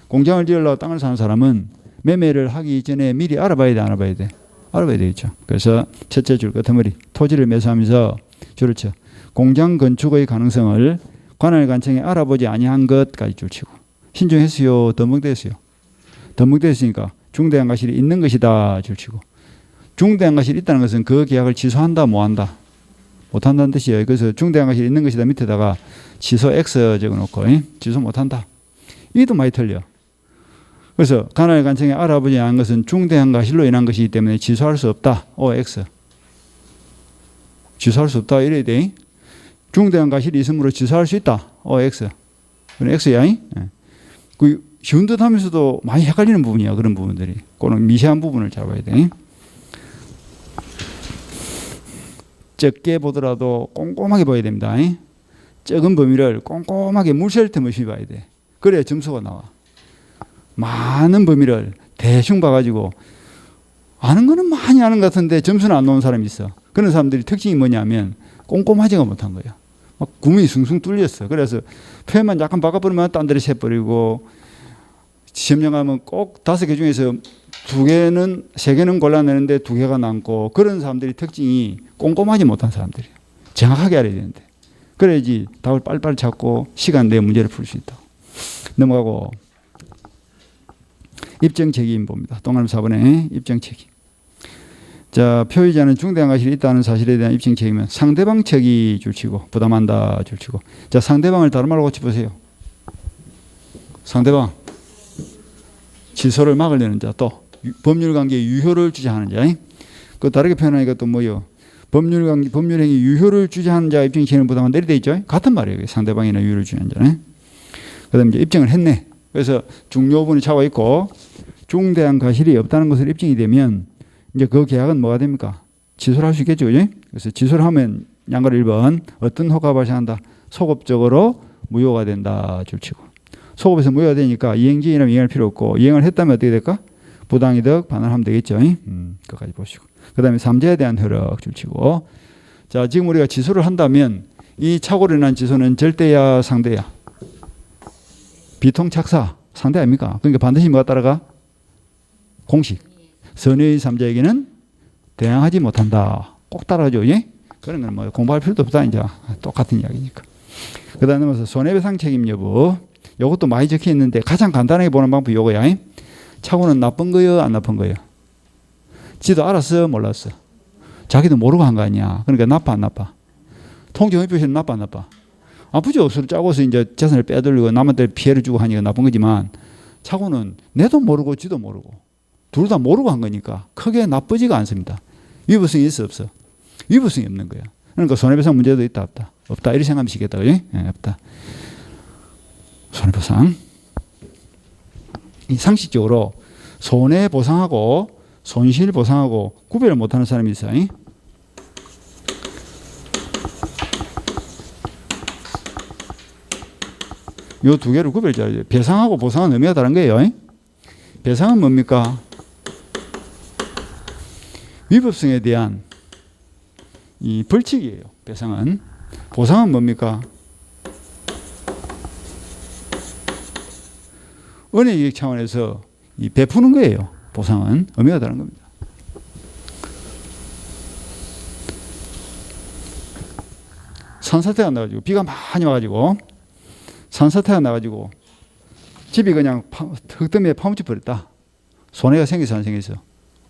Speaker 1: 공장을 지으려고 땅을 사는 사람은 매매를 하기 전에 미리 알아봐야 돼, 안 알아봐야 돼? 알아봐야 되겠죠. 그래서 첫째 줄 끝머리 토지를 매수하면서 그렇죠. 공장 건축의 가능성을 관할관청에 알아보지 아니한 것까지 줄치고 신중했어요, 덤벙댔어요. 덤벙댔으니까 중대한 과실이 있는 것이다 줄치고 중대한 과실이 있다는 것은 그 계약을 취소한다, 못한다? 못한다는 뜻이에요. 그래서 중대한 과실이 있는 것이다 밑에다가 취소 X 적어놓고 취소 못한다. 이도 많이 틀려. 그래서 관할관청에 알아보지 않은 것은 중대한 과실로 인한 것이기 때문에 취소할 수 없다. OX. 취소할 수 없다 이래야 돼. 중대한 과실이 있으므로 취소할 수 있다. OX. 그건 X야. 그 쉬운 듯 하면서도 많이 헷갈리는 부분이야. 그런 부분들이. 그런 미세한 부분을 잡아야 돼. 적게 보더라도 꼼꼼하게 봐야 됩니다. 적은 범위를 꼼꼼하게 물샐 틈 없이 봐야 돼. 그래야 점수가 나와. 많은 범위를 대충 봐가지고 아는 거는 많이 아는 것 같은데 점수는 안 나오는 사람이 있어. 그런 사람들이 특징이 뭐냐면 꼼꼼하지가 못한 거야. 막 구멍이 숭숭 뚫렸어. 그래서 표현만 약간 바꿔버리면 딴 데를 새버리고 시험장 가면 꼭 5개 중에서 2개는 3개는 골라내는데 2개가 남고 그런 사람들이 특징이 꼼꼼하지 못한 사람들이에요. 정확하게 알아야 되는데 그래야지 답을 빨리빨리 찾고 시간 내에 문제를 풀 수 있다. 넘어가고 입증 책임 봅니다. 동그라미 4번에 입증 책임. 자, 표의자는 중대한 과실이 있다는 사실에 대한 입증 책임은 상대방 책이 줄치고 부담한다 줄치고. 자, 상대방을 다른 말로 고쳐보세요. 상대방 취소를 막으려는 자, 또 법률관계에 유효를 주장하는 자. 그 다르게 표현하니까 또 뭐요? 법률행위 유효를 주장하는 자 입증 책임을 부담한다 이렇게 돼 있죠. 같은 말이에요. 상대방이나 유효를 주장하는 자는. 그다음에 이제 입증을 했네. 그래서 중요분이 차고 있고 중대한 과실이 없다는 것을 입증이 되면 이제 그 계약은 뭐가 됩니까? 취소를 할 수 있겠죠. 그지? 그래서 취소를 하면 양가 1번 어떤 효과가 발생한다? 소급적으로 무효가 된다. 줄치고. 소급에서 무효가 되니까 이행지이라면 이행할 필요 없고 이행을 했다면 어떻게 될까? 부당이득 반환하면 되겠죠. 그까지 보시고. 그 다음에 삼자에 대한 효력 줄치고. 자, 지금 우리가 취소를 한다면 이 착오로 인한 취소는 절대야 상대야? 비통착사 상대 아닙니까? 그러니까 반드시 뭐가 따라가? 공식. 선의 삼자에게는 대항하지 못한다. 꼭 따라가죠. 예? 그런 건 뭐 공부할 필요도 없다. 이제 똑같은 이야기니까. 그 다음에 넘어서 손해배상 책임 여부. 이것도 많이 적혀 있는데 가장 간단하게 보는 방법이 이거야. 착오는 나쁜 거요, 안 나쁜 거요? 지도 알았어, 몰랐어? 자기도 모르고 한 거 아니야. 그러니까 나빠, 안 나빠? 통정의표시는 나빠, 안 나빠? 아프죠. 억수로 짜고서 이제 재산을 빼돌리고 남한테 피해를 주고 하니까 나쁜 거지만 착오는 내도 모르고 지도 모르고 둘 다 모르고 한 거니까 크게 나쁘지가 않습니다. 위법성이 있어 없어? 위법성이 없는 거야. 그러니까 손해배상 문제도 있다 없다? 없다. 이렇게 생각하면 되겠다. 예? 없다. 손해배상. 이 상식적으로 손해보상하고 손실보상하고 구별을 못하는 사람이 있어요. 이 두 개를 구별해야 돼요. 배상하고 보상은 의미가 다른 거예요. 배상은 뭡니까? 위법성에 대한 이 벌칙이에요. 배상은. 보상은 뭡니까? 은혜이익 차원에서 이 베푸는 거예요. 보상은 의미가 다른 겁니다. 산사태가 나가지고 비가 많이 와가지고 산사태가 나가지고 집이 그냥 흙더미에 파묻혀 버렸다. 손해가 생겨서 안 생겨서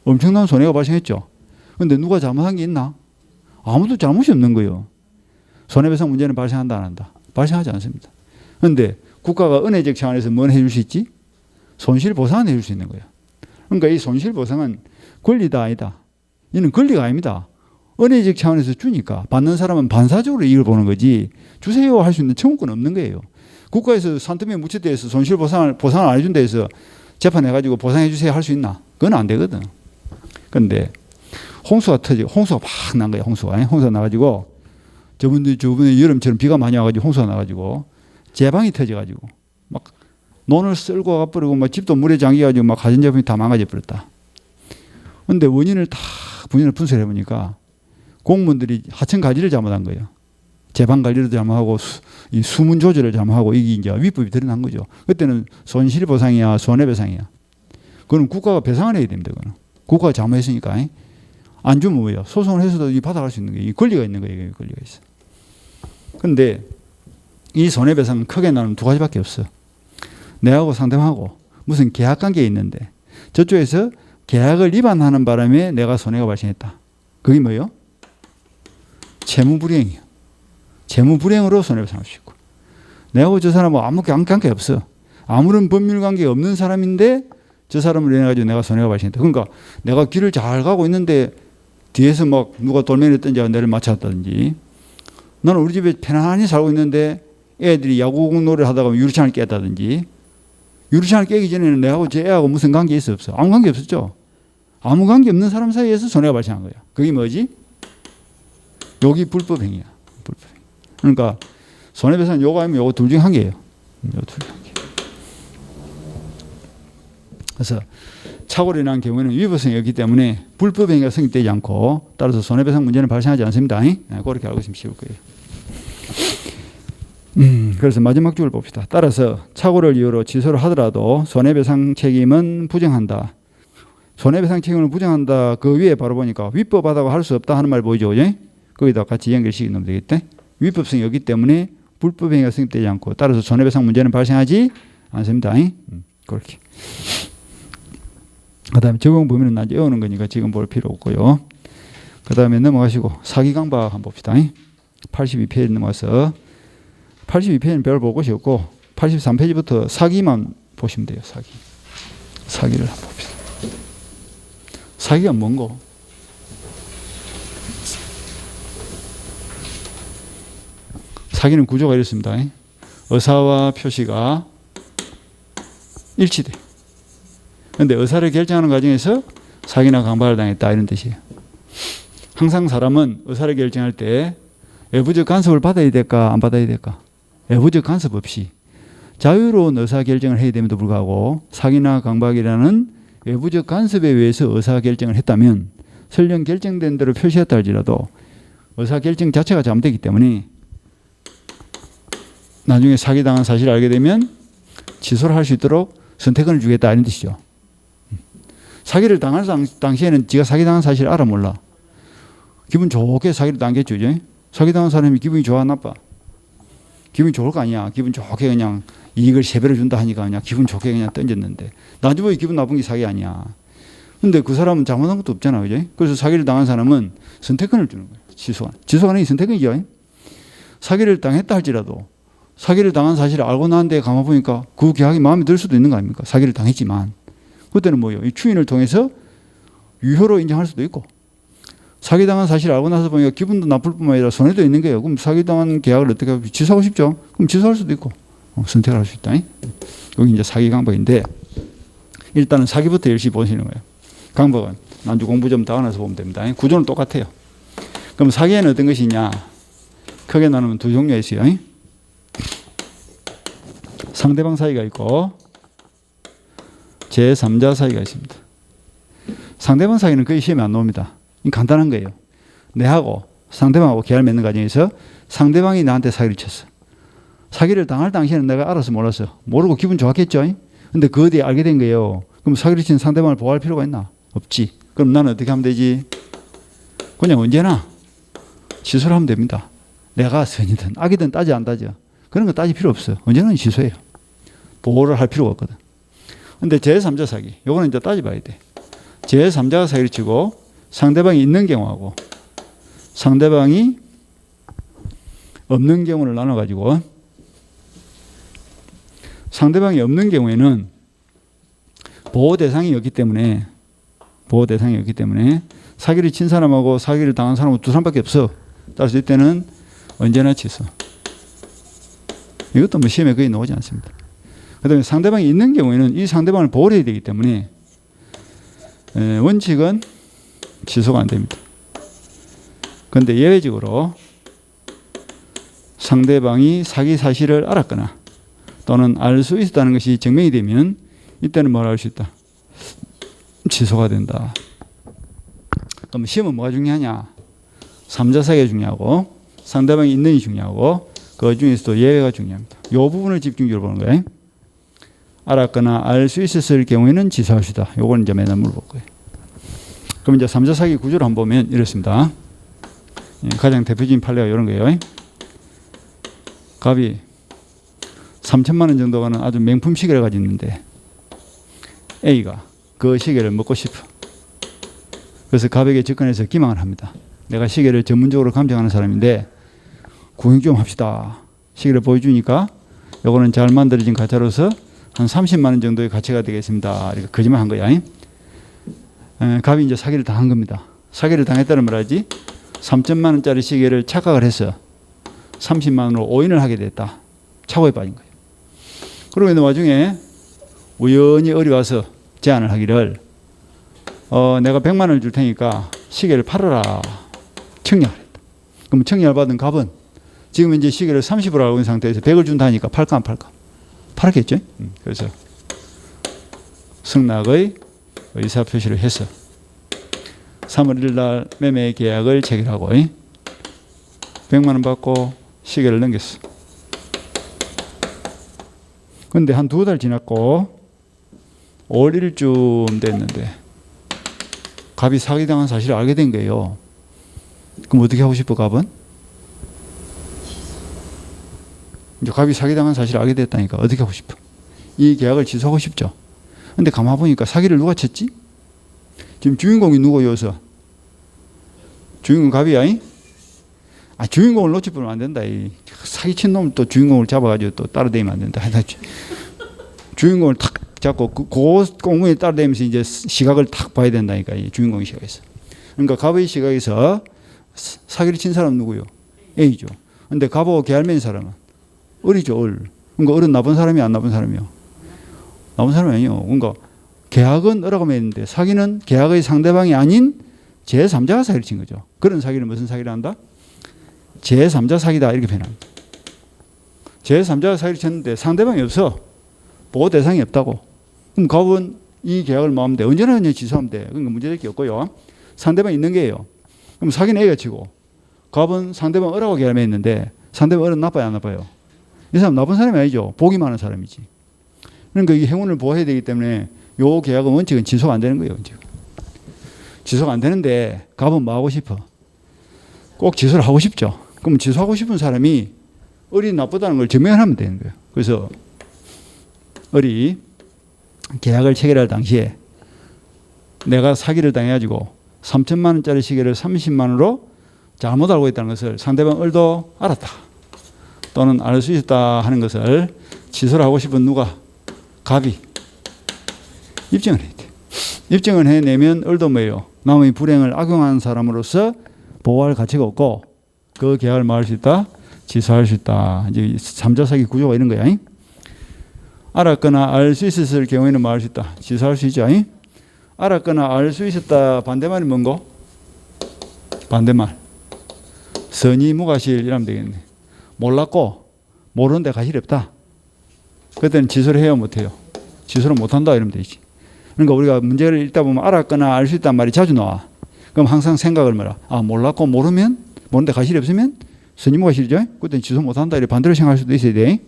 Speaker 1: 엄청난 손해가 발생했죠. 그런데 누가 잘못한 게 있나? 아무도 잘못이 없는 거예요. 손해배상 문제는 발생한다 안 한다? 발생하지 않습니다. 그런데 국가가 은혜적 차원에서 뭘 해줄 수 있지? 손실보상은 해줄 수 있는 거예요. 그러니까 이 손실보상은 권리다 아니다? 이는 권리가 아닙니다. 은혜적 차원에서 주니까 받는 사람은 반사적으로 이익을 보는 거지 주세요 할 수 있는 청구권 없는 거예요. 국가에서 산더미에 묻혔다 해서 손실보상을 안 해준다 해서 재판해가지고 보상해 주세요 할 수 있나? 그건 안 되거든. 그런데 홍수가 막 난 거야. 홍수가 나가지고 저번에 여름처럼 비가 많이 와가지고 홍수가 나가지고 제방이 터져가지고 막 논을 쓸고 가버리고 막 집도 물에 잠겨가지고 막 가전제품이 다 망가져 버렸다. 그런데 원인을 분석해 보니까 공무원들이 하청 가지를 잘못한 거예요. 재반 관리를 잘못하고 이 수문 조절을 잘못하고 이게 이제 위법이 드러난 거죠. 그때는 손실보상이야 손해배상이야. 그건 국가가 배상을 해야 됩니다. 그거는. 국가가 잘못했으니까. 안 주면 뭐예요? 소송을 해서도 이 받아갈 수 있는 거예요. 이 권리가 있는 거예요. 권리가 있어. 그런데 이 손해배상은 크게 나누면 두 가지밖에 없어. 내하고 상대방하고 무슨 계약관계에 있는데 저쪽에서 계약을 위반하는 바람에 내가 손해가 발생했다. 그게 뭐예요? 채무불이행이요. 채무불이행으로 손해배상할 수 있고 내하고 저 사람은 아무 관계 없어. 아무런 법률관계 없는 사람인데 저 사람을 인해 가지고 내가 손해가 발생했다. 그러니까 내가 길을 잘 가고 있는데 뒤에서 막 누가 돌멩이를 던져 내를 맞췄다든지 나는 우리 집에 편안히 살고 있는데 애들이 야구공 놀이를 하다가 유리창을 깼다든지 유리창을 깨기 전에는 내하고 제 애하고 무슨 관계 있어 없어? 아무 관계 없었죠. 아무 관계 없는 사람 사이에서 손해가 발생한 거야. 그게 뭐지? 여기 불법행위야. 불법행위. 그러니까 손해배상 요거 아니면 요거 둘 중 한 개예요. 요 둘 중 한 개. 그래서 착오로 인한 경우에는 위법성이 없기 때문에 불법행위가 성립되지 않고 따라서 손해배상 문제는 발생하지 않습니다. 그렇게 알고 있으면 쉬울 거예요. 그래서 마지막 줄을 봅시다. 따라서 착오를 이유로 취소를 하더라도 손해배상 책임은 부정한다. 손해배상 책임을 부정한다. 그 위에 바로 보니까 위법하다고 할 수 없다 하는 말 보이죠? 거기다 같이 연결시켜 놓으면 되겠대. 위법성이 없기 때문에 불법행위가 성립되지 않고 따라서 손해배상 문제는 발생하지 않습니다. 그렇게. 그 다음에 적용 범위는 나중에 외우는 거니까 지금 볼 필요 없고요. 그 다음에 넘어가시고 사기강박 한번 봅시다. 82페이지 넘어가서 82페이지는 별 볼 것이 없고 83페이지부터 사기만 보시면 돼요. 사기를 한번 봅시다. 사기가 뭔고? 사기는 구조가 이렇습니다. 의사와 표시가 일치돼. 그런데 의사를 결정하는 과정에서 사기나 강박을 당했다 이런 뜻이에요. 항상 사람은 의사를 결정할 때 외부적 간섭을 받아야 될까 안 받아야 될까? 외부적 간섭 없이 자유로운 의사결정을 해야 됨에도 불구하고 사기나 강박이라는 외부적 간섭에 의해서 의사결정을 했다면 설령 결정된 대로 표시했다 할지라도 의사결정 자체가 잘못되기 때문에 나중에 사기당한 사실을 알게 되면 취소를 할 수 있도록 선택권을 주겠다 이런 뜻이죠. 사기를 당할 당시에는 지가 사기당한 사실을 알아 몰라. 기분 좋게 사기를 당했겠죠. 사기당한 사람이 기분이 좋아 나빠? 기분이 좋을 거 아니야. 기분 좋게 그냥 이익을 3배로 준다 하니까 그냥 기분 좋게 그냥 던졌는데 나중에 기분 나쁜 게 사기 아니야. 근데 그 사람은 잘못한 것도 없잖아. 그죠? 그래서 사기를 당한 사람은 선택권을 주는 거예요. 취소하는 게 선택권이죠. 사기를 당했다 할지라도 사기를 당한 사실을 알고 난 뒤에 가만 보니까 그 계약이 마음에 들 수도 있는 거 아닙니까? 사기를 당했지만 그때는 뭐예요? 이 추인을 통해서 유효로 인정할 수도 있고 사기당한 사실을 알고 나서 보니까 기분도 나쁠 뿐만 아니라 손해도 있는 거예요. 그럼 사기당한 계약을 어떻게 하고 취소하고 싶죠? 그럼 취소할 수도 있고 선택을 할 수 있다. 여기 이제 사기 강박인데 일단은 사기부터 열심히 보시는 거예요. 강박은 난주 공부 좀 더 나서 보면 됩니다. 구조는 똑같아요. 그럼 사기에는 어떤 것이냐? 크게 나누면 두 종류가 있어요. 상대방 사기가 있고 제3자 사기가 있습니다. 상대방 사기는 거의 시험에 안 나옵니다. 간단한 거예요. 내하고 상대방하고 계약을 맺는 과정에서 상대방이 나한테 사기를 쳤어. 사기를 당할 당시에는 내가 알아서 몰랐어. 모르고 기분 좋았겠죠. 근데 그 뒤에 알게 된 거예요. 그럼 사기를 친 상대방을 보호할 필요가 있나? 없지. 그럼 나는 어떻게 하면 되지? 그냥 언제나 취소를 하면 됩니다. 내가 선이든 악이든 따져 안 따져. 그런 거 따질 필요 없어요. 언제나 취소해요. 보호를 할 필요가 없거든. 근데 제3자 사기. 요거는 이제 따져봐야 돼. 제3자가 사기를 치고 상대방이 있는 경우하고 상대방이 없는 경우를 나눠가지고 상대방이 없는 경우에는 보호 대상이 없기 때문에 사기를 친 사람하고 사기를 당한 사람은 두 사람밖에 없어. 따라서 이때는 언제나 취소. 이것도 뭐 시험에 거의 나오지 않습니다. 그 다음에 상대방이 있는 경우에는 이 상대방을 보호해야 되기 때문에 원칙은 취소가 안 됩니다. 그런데 예외적으로 상대방이 사기 사실을 알았거나 또는 알 수 있었다는 것이 증명이 되면 이때는 뭐라 할 수 있다? 취소가 된다. 그럼 시험은 뭐가 중요하냐? 3자 사기가 중요하고 상대방이 있는이 중요하고 그 중에서도 예외가 중요합니다. 이 부분을 집중적으로 보는 거예요. 알았거나 알 수 있었을 경우에는 지수할 수 있다. 요건 이제 맨날 물어볼 거예요. 그럼 이제 3자 사기 구조를 한번 보면 이렇습니다. 예, 가장 대표적인 판례가 이런 거예요. 갑이 3천만 원 정도 가는 아주 명품 시계를 가지고 있는데 A가 그 시계를 먹고 싶어. 그래서 갑에게 접근해서 기망을 합니다. 내가 시계를 전문적으로 감정하는 사람인데 구경 좀 합시다. 시계를 보여주니까 요거는 잘 만들어진 가짜로서 한 30만 원 정도의 가치가 되겠습니다. 이렇게 거짓말 한 거야. 갑이 이제 사기를 당한 겁니다. 사기를 당했다는 말하지 3천만 원짜리 시계를 착각을 해서 30만 원으로 오인을 하게 됐다. 착오에 빠진 거예요. 그러고 있는 와중에 우연히 어리 와서 제안을 하기를 내가 100만 원을 줄 테니까 시계를 팔아라. 청약을 했다. 그럼 청약을 받은 갑은 지금 이제 시계를 30으로 알고 있는 상태에서 100을 준다니까 팔까 안 팔까? 팔았겠죠. 그래서 승낙의 의사표시를 해서 3월 1일 날 매매 계약을 체결하고 100만 원 받고 시계를 넘겼어. 근데 한 2달 지났고 5월 1일쯤 됐는데 갑이 사기당한 사실을 알게 된 거예요. 그럼 어떻게 하고 싶어 갑은? 이제 갑이 사기당한 사실을 알게 됐다니까 어떻게 하고 싶어? 이 계약을 취소하고 싶죠. 근데 가만 보니까 사기를 누가 쳤지? 지금 주인공이 누구여서? 주인공 갑이야? 주인공을 놓치면 안 된다. 사기친 놈을 또 주인공을 잡아가지고 또 따라다니면 안 된다. 주인공을 탁 잡고 그 꽁무니에 따라다니면서 이제 시각을 탁 봐야 된다니까. 이 주인공의 시각에서. 그러니까 갑의 시각에서 사기를 친 사람은 누구요? A죠. 근데 갑하고 계약 맺은 사람은 을이죠. 을. 그러니까 을은 나쁜 사람이 안 나쁜 사람이요? 나쁜 사람이 아니요. 그러니까 계약은 을하고 맺는데 사기는 계약의 상대방이 아닌 제3자가 사기를 친 거죠. 그런 사기는 무슨 사기를 한다? 제3자 사기다 이렇게 표현합니다. 제3자가 사기를 쳤는데 상대방이 없어. 보호 대상이 없다고. 그럼 갑은 이 계약을 마음대 언제나 취소하면 돼. 그러니까 문제될 게 없고요. 상대방이 있는 게예요. 그럼 사기는 A가 치고 갑은 상대방 을하고 계약을 맺었는데 상대방 을은 나빠요 안 나빠요? 이 사람 나쁜 사람이 아니죠. 복이 많은 사람이지. 그러니까 이 행운을 보호해야 되기 때문에 요 계약은 원칙은 지소가 안 되는 거예요. 원칙. 지소가 안 되는데 갑은 뭐 하고 싶어? 꼭 지소를 하고 싶죠. 그럼 지소하고 싶은 사람이 을이 나쁘다는 걸 증명하면 되는 거예요. 그래서 을이 계약을 체결할 당시에 내가 사기를 당해가지고 3천만 원짜리 시계를 30만 원으로 잘못 알고 있다는 것을 상대방 을도 알았다. 또는 알 수 있다 하는 것을 취소를 하고 싶은 누가? 갑이 입증을 해야 돼. 입증을 해내면 을도 뭐예요? 남의 불행을 악용한 사람으로서 보호할 가치가 없고 그 계약을 뭐 할 수 있다? 취소할 수 있다. 이제 3자 사기 구조가 이런 거야. 알았거나 알 수 있었을 경우에는 뭐 할 수 있다? 취소할 수 있죠. 알았거나 알 수 있었다 반대말이 뭔고? 반대말. 선의무과실이라면 되겠네. 몰랐고 모르는데 가실이 없다. 그때는 취소를 해요 못해요? 취소를 못한다 이러면 되지. 그러니까 우리가 문제를 읽다 보면 알았거나 알 수 있다는 말이 자주 나와. 그럼 항상 생각을 뭐라? 몰랐고 모르면 모르는데 가실이 없으면 선의무과실이죠. 그때는 취소 못한다 이렇게 반대로 생각할 수도 있어야 돼.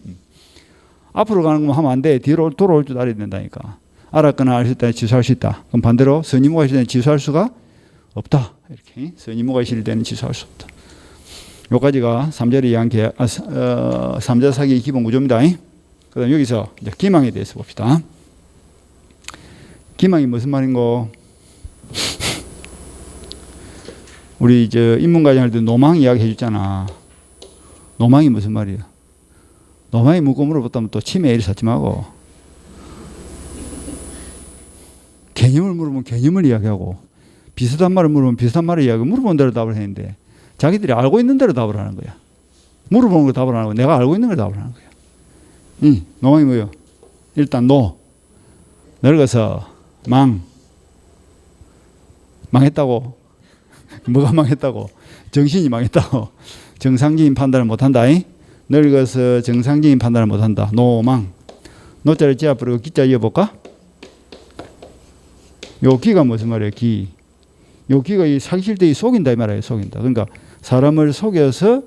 Speaker 1: 앞으로 가는 거 하면 안 돼. 뒤로 돌아올 줄 알아야 된다니까. 알았거나 알 수 있다 취소할 수 있다. 그럼 반대로 선의무과실 때는 취소할 수가 없다. 이렇게 선의무과실 때는 취소할 수 없다. 요까지가 3자를 위한 계약, 3자 사기의 기본 구조입니다. 그다음 여기서 이제 기망에 대해서 봅시다. 기망이 무슨 말인고? 우리 인문과정 할 때 노망 이야기 해줬잖아. 노망이 무슨 말이야? 노망이 묻고 물어봤다면 또 치매 이를 찾지 말고 개념을 물으면 개념을 이야기하고 비슷한 말을 물으면 비슷한 말을 이야기하고 물어본 대로 답을 했는데 자기들이 알고 있는 대로 답을 하는 거야. 물어보는 걸 답을 안 하고 내가 알고 있는 걸 답을 하는 거야. 노망이 뭐예요? 일단 늙어서 망했다고. 뭐가 망했다고? 정신이 망했다고. 정상적인 판단을 못한다. 늙어서 정상적인 판단을 못한다. 노망. 노자를 지 앞으로 기자 이어볼까? 요 기가 무슨 말이에요? 요 기가 이 사기칠 때 속인다 이 말이에요. 속인다. 그러니까 사람을 속여서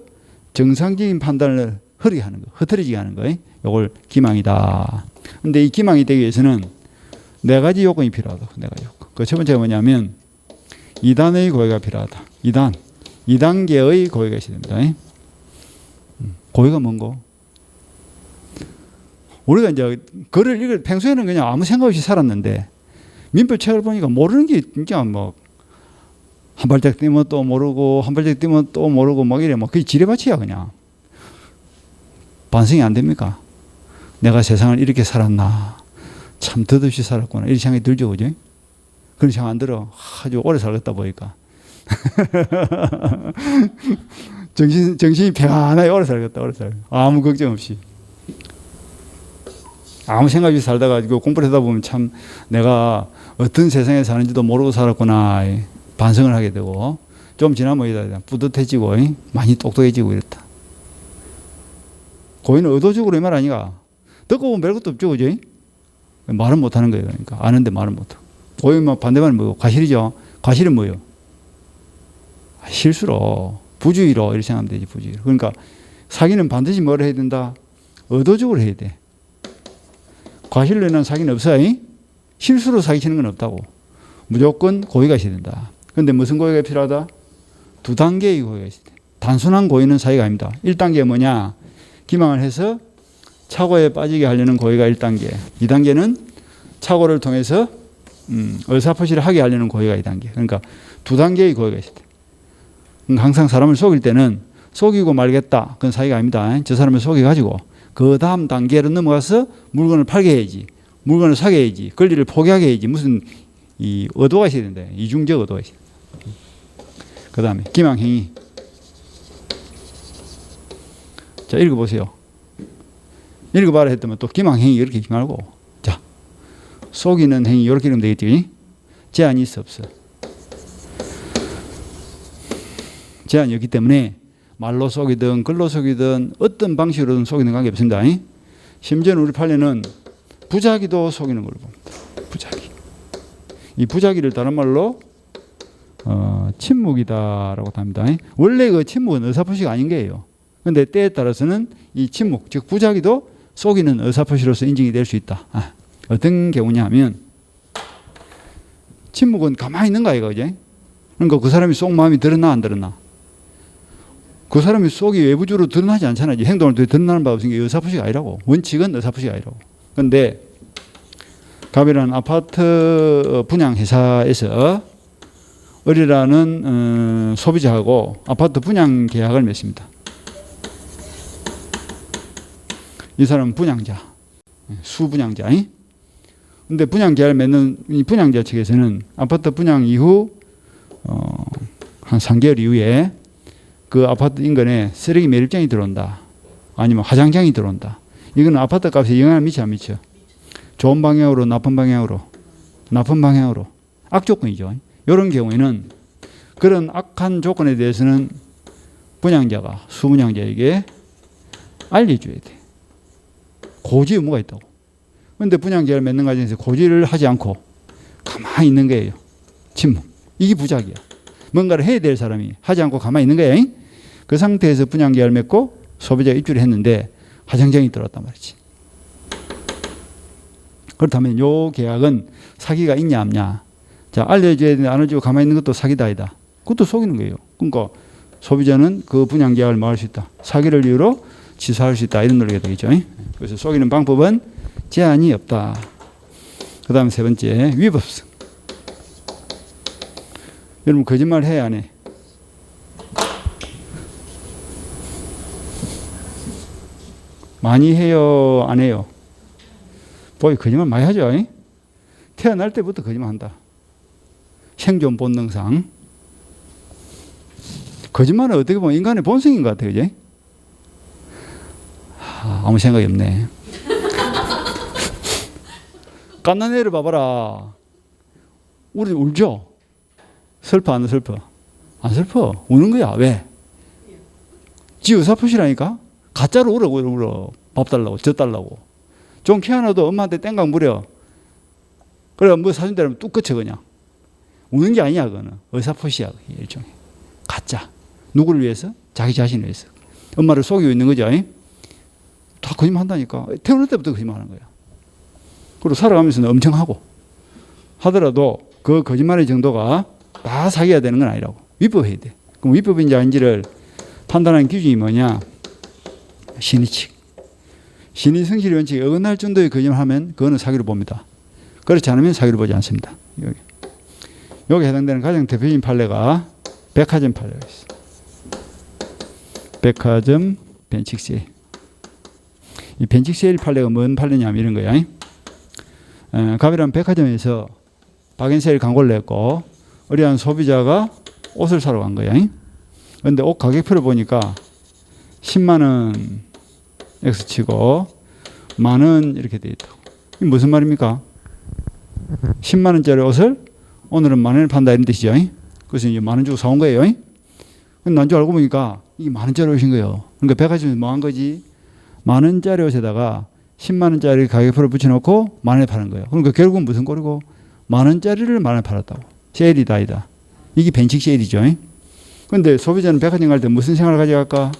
Speaker 1: 정상적인 판단을 흐리게 하는 거, 흐트러지게 하는 거. 이걸 기망이다. 근데 이 기망이 되기 위해서는 네 가지 요건이 필요하다. 네 가지 요건. 그 첫 번째가 뭐냐면 2단의 고의가 필요하다. 2단계의 고의가 있어야 됩니다. 고의가 뭔고? 우리가 이제 글을 읽을 평소에는 그냥 아무 생각 없이 살았는데 민법 책을 보니까 모르는 게 진짜 뭐 한 발짝 뛰면 또 모르고 한 발짝 뛰면 또 모르고 막 이래 막 그게 지뢰밭이야 그냥. 반성이 안 됩니까? 내가 세상을 이렇게 살았나 참 덧없이 살았구나 이런 생각이 들죠, 그죠? 그런 생각 안 들어. 아주 오래 살겠다 보니까 정신이 평안하게 오래 살겠다. 아무 걱정 없이 아무 생각 없이 살다가 공부를 하다 보면 참 내가 어떤 세상에 사는지도 모르고 살았구나 반성을 하게 되고 좀 지나면 뿌듯해지고 많이 똑똑해지고 이렇다. 고인은 의도적으로 이 말 아니가. 듣고 보면 별것도 없죠, 그죠? 말은 못하는 거예요. 그러니까 아는데 말은 못하고. 고인만 반대말은 뭐고? 과실이죠. 과실은 뭐예요? 실수로 부주의로 이렇게 생각하면 되지. 부주의로. 그러니까 사기는 반드시 뭘 해야 된다? 의도적으로 해야 돼. 과실로는 사기는 없어요. 실수로 사기치는 건 없다고. 무조건 고의가 있어야 된다. 그런데 무슨 고의가 필요하다? 2단계의 고의가 있어야 돼. 단순한 고의는 사기가 아닙니다. 1단계 뭐냐? 기망을 해서 착오에 빠지게 하려는 고의가 1단계. 2단계는 착오를 통해서 의사표시를 하게 하려는 고의가 2단계. 그러니까 2단계의 고의가 있어야 돼. 그러니까 항상 사람을 속일 때는 속이고 말겠다. 그건 사기가 아닙니다. 저 사람을 속여가지고 그 다음 단계로 넘어가서 물건을 팔게 해야지. 물건을 사게 해야지. 권리를 포기하게 해야지. 무슨 이 의도가 있어야 된다. 이중적 의도가 있어야 된다. 그 다음에 기망행위. 자, 읽어보세요. 읽어봐라 했더니 또 기망행위 이렇게 읽지 말고 자, 속이는 행위 이렇게 읽으면 되겠지. 제한이 있어 없어? 제한이 없기 때문에 말로 속이든 글로 속이든 어떤 방식으로든 속이는 관계 없습니다. 심지어는 우리 판례는 부작위도 속이는 걸로 봅니다. 부작위. 이 부작위를 다른 말로 침묵이다라고 합니다. 원래 그 침묵은 의사표시가 아닌 거예요. 그런데 때에 따라서는 이 침묵, 즉 부작위도 속이는 의사표시로서 인정이 될 수 있다. 어떤 경우냐 하면 침묵은 가만히 있는 거야, 이거지. 그러니까 그 사람이 속 마음이 드러나 안 드러나? 그 사람이 속이 외부적으로 드러나지 않잖아요. 행동을 통해 드러나는 바가 없으니까 의사표시가 아니라고. 원칙은 의사표시가 아니라고. 그런데 갑이라는 아파트 분양회사에서 을이라는 소비자하고 아파트 분양 계약을 맺습니다. 이 사람은 분양자, 수분양자. 근데 분양 계약을 맺는 이 분양자 측에서는 아파트 분양 이후 한 3개월 이후에 그 아파트 인근에 쓰레기 매립장이 들어온다. 아니면 화장장이 들어온다. 이거는 아파트 값에 영향을 미쳐 안 미쳐? 좋은 방향으로 나쁜 방향으로? 나쁜 방향으로. 악조건이죠. 이런 경우에는 그런 악한 조건에 대해서는 분양자가 수분양자에게 알려줘야 돼. 고지 의무가 있다고. 그런데 분양계약을 맺는 과정에서 고지를 하지 않고 가만히 있는 거예요. 침묵. 이게 부작이야. 뭔가를 해야 될 사람이 하지 않고 가만히 있는 거예요. 그 상태에서 분양계약을 맺고 소비자가 입주를 했는데 화장장이 들어왔단 말이지. 그렇다면 이 계약은 사기가 있냐 없냐. 자, 알려줘야 되는데 안 알려주고 가만히 있는 것도 사기다 아니다. 그것도 속이는 거예요. 그러니까 소비자는 그 분양계약을 뭐 할 수 있다. 사기를 이유로 취소할 수 있다. 이런 논리가 되겠죠. 그래서 속이는 방법은 제한이 없다. 그 다음 세 번째, 위법성. 여러분 거짓말 해 안 해? 많이 해요 안 해요? 보이 거짓말 많이 하죠. 태어날 때부터 거짓말 한다. 생존 본능상. 거짓말은 어떻게 보면 인간의 본성인 것 같아요. 그지? 아무 생각이 없네. 갓난 애를 봐봐라. 우리 울죠? 슬퍼 안 슬퍼? 안 슬퍼. 우는 거야. 왜? 지 의사표시라니까? 가짜로 울어. 밥 달라고, 젖 달라고. 좀 키워놔도 엄마한테 땡강 부려. 그래, 뭐 사준다면 뚝 그쳐, 그냥. 우는 게 아니야, 그거는. 의사표시야, 일종의. 가짜. 누구를 위해서? 자기 자신을 위해서. 엄마를 속이고 있는 거죠. 다 거짓말한다니까. 태어날 때부터 거짓말하는 거야. 그리고 살아가면서는 엄청 하고 하더라도 그 거짓말의 정도가 다 사귀어야 되는 건 아니라고. 위법해야 돼. 그럼 위법인지 아닌지를 판단하는 기준이 뭐냐? 신의칙. 신의 성실의 원칙에 어긋날 정도의 거짓말하면 그거는 사기로 봅니다. 그렇지 않으면 사기로 보지 않습니다. 여기 해당되는 가장 대표적인 판례가 백화점 판례가 있어. 백화점 벤칙세일. 이 벤칙세일 판례가 뭔 판례냐면 이런 거야. 갑이라는 백화점에서 박앤세일 광고를 냈고 어려운 소비자가 옷을 사러 간 거야. 그런데 옷 가격표를 보니까 10만 원 X치고 만원 이렇게 돼 있다고. 이게 무슨 말입니까? 10만 원짜리 옷을 오늘은 만 원에 판다 이런 뜻이죠. 그래서 이제 만 원 주고 사온 거예요. 근데 난 줄 알고 보니까 이게 만 원짜리 옷인 거예요. 그러니까 백화점에서 뭐 한 거지? 만 원짜리 옷에다가 10만 원짜리 가격표를 붙여놓고 만 원에 파는 거예요. 그러니까 결국은 무슨 꼴이고 만 원짜리를 만 원에 팔았다고. 세일이다 아니다. 이게 벤칙 세일이죠. 그런데 소비자는 백화점 갈 때 무슨 생각을 가져갈까?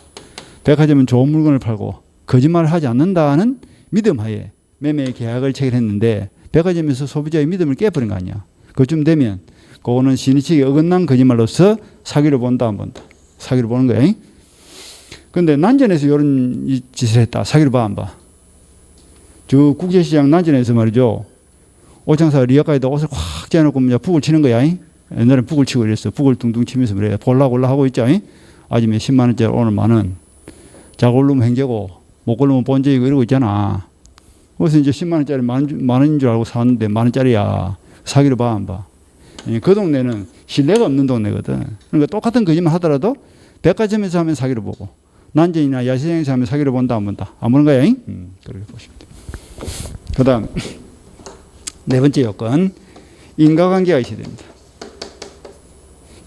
Speaker 1: 백화점은 좋은 물건을 팔고 거짓말을 하지 않는다는 믿음 하에 매매 계약을 체결했는데 백화점에서 소비자의 믿음을 깨버린 거 아니야. 그쯤 되면 그거는 신의칙에 어긋난 거짓말로서 사기로 본다 안 본다. 사기로 보는 거야. 그런데 난전에서 이런 짓을 했다. 사기로 봐 안 봐? 저 국제시장 난전에서 말이죠. 옷장사가 리어카에다 옷을 확 재놓고 북을 치는 거야. 옛날에 북을 치고 이랬어. 북을 둥둥 치면서 그래. 볼라 하고 있죠. 아침에 10만 원짜리 오늘 만 원. 잘 고르면 행제고 못 고르면 본전이고 이러고 있잖아. 그래서 이제 10만 원짜리 만 원인 줄 알고 샀는데 만 원짜리야. 사기로 봐 안 봐? 그 동네는 신뢰가 없는 동네거든. 그러니까 똑같은 거짓말 하더라도 백화점에서 하면 사기로 보고 난전이나 야시장에서 하면 사기로 본다 안 본다? 안 보는 거야. 그렇게 보시면 돼요. 그 다음 네 번째 요건 인과관계가 있어야 됩니다.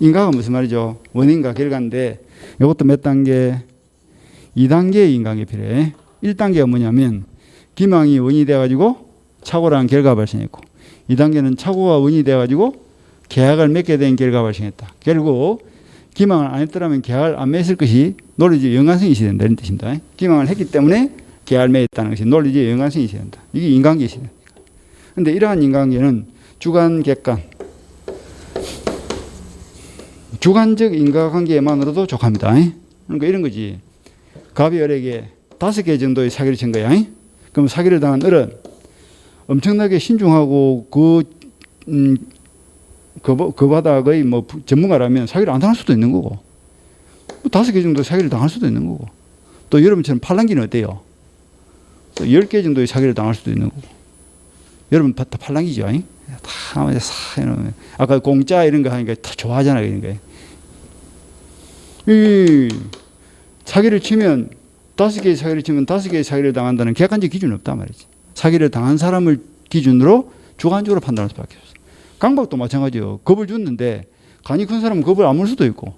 Speaker 1: 인과가 무슨 말이죠? 원인과 결과인데 이것도 몇 단계? 2단계의 인과관계 필요해. 1단계가 뭐냐면 기망이 원인이 돼가지고 착오라는 결과가 발생했고 2단계는 착오가 원인이 돼가지고 계약을 맺게 된 결과가 발생했다. 결국 기망을 안 했더라면 계약을 안 맺을 것이 논리적 연관성이 있어야 된다 이런 뜻입니다. 기망을 했기 때문에 계약을 맺었다는 것이 논리적 연관성이 있어야 된다. 이게 인과관계가 있어야 된다. 그런데 이러한 인과관계는 주관, 객관 주관적 인과관계만으로도 족합니다. 그러니까 이런 거지. 갑이 을에게 5개 정도의 사기를 친 거야. 그럼 사기를 당한 을은 엄청나게 신중하고 그 바닥의 뭐 전문가라면 사기를 안 당할 수도 있는 거고, 5개 정도 사기를 당할 수도 있는 거고, 또 여러분처럼 팔랑귀는 어때요? 또 10개 정도의 사기를 당할 수도 있는 거고. 여러분 다 팔랑귀죠? 다 아까 공짜 이런 거 하니까 다 좋아하잖아요. 이런 거. 이 사기를 치면 5개의 사기를 치면 5개의 사기를 당한다는 객관적 기준이 없단 말이지. 사기를 당한 사람을 기준으로 주관적으로 판단할 수밖에 없어. 강박도 마찬가지요. 겁을 줬는데 간이 큰 사람은 겁을 안 먹을 수도 있고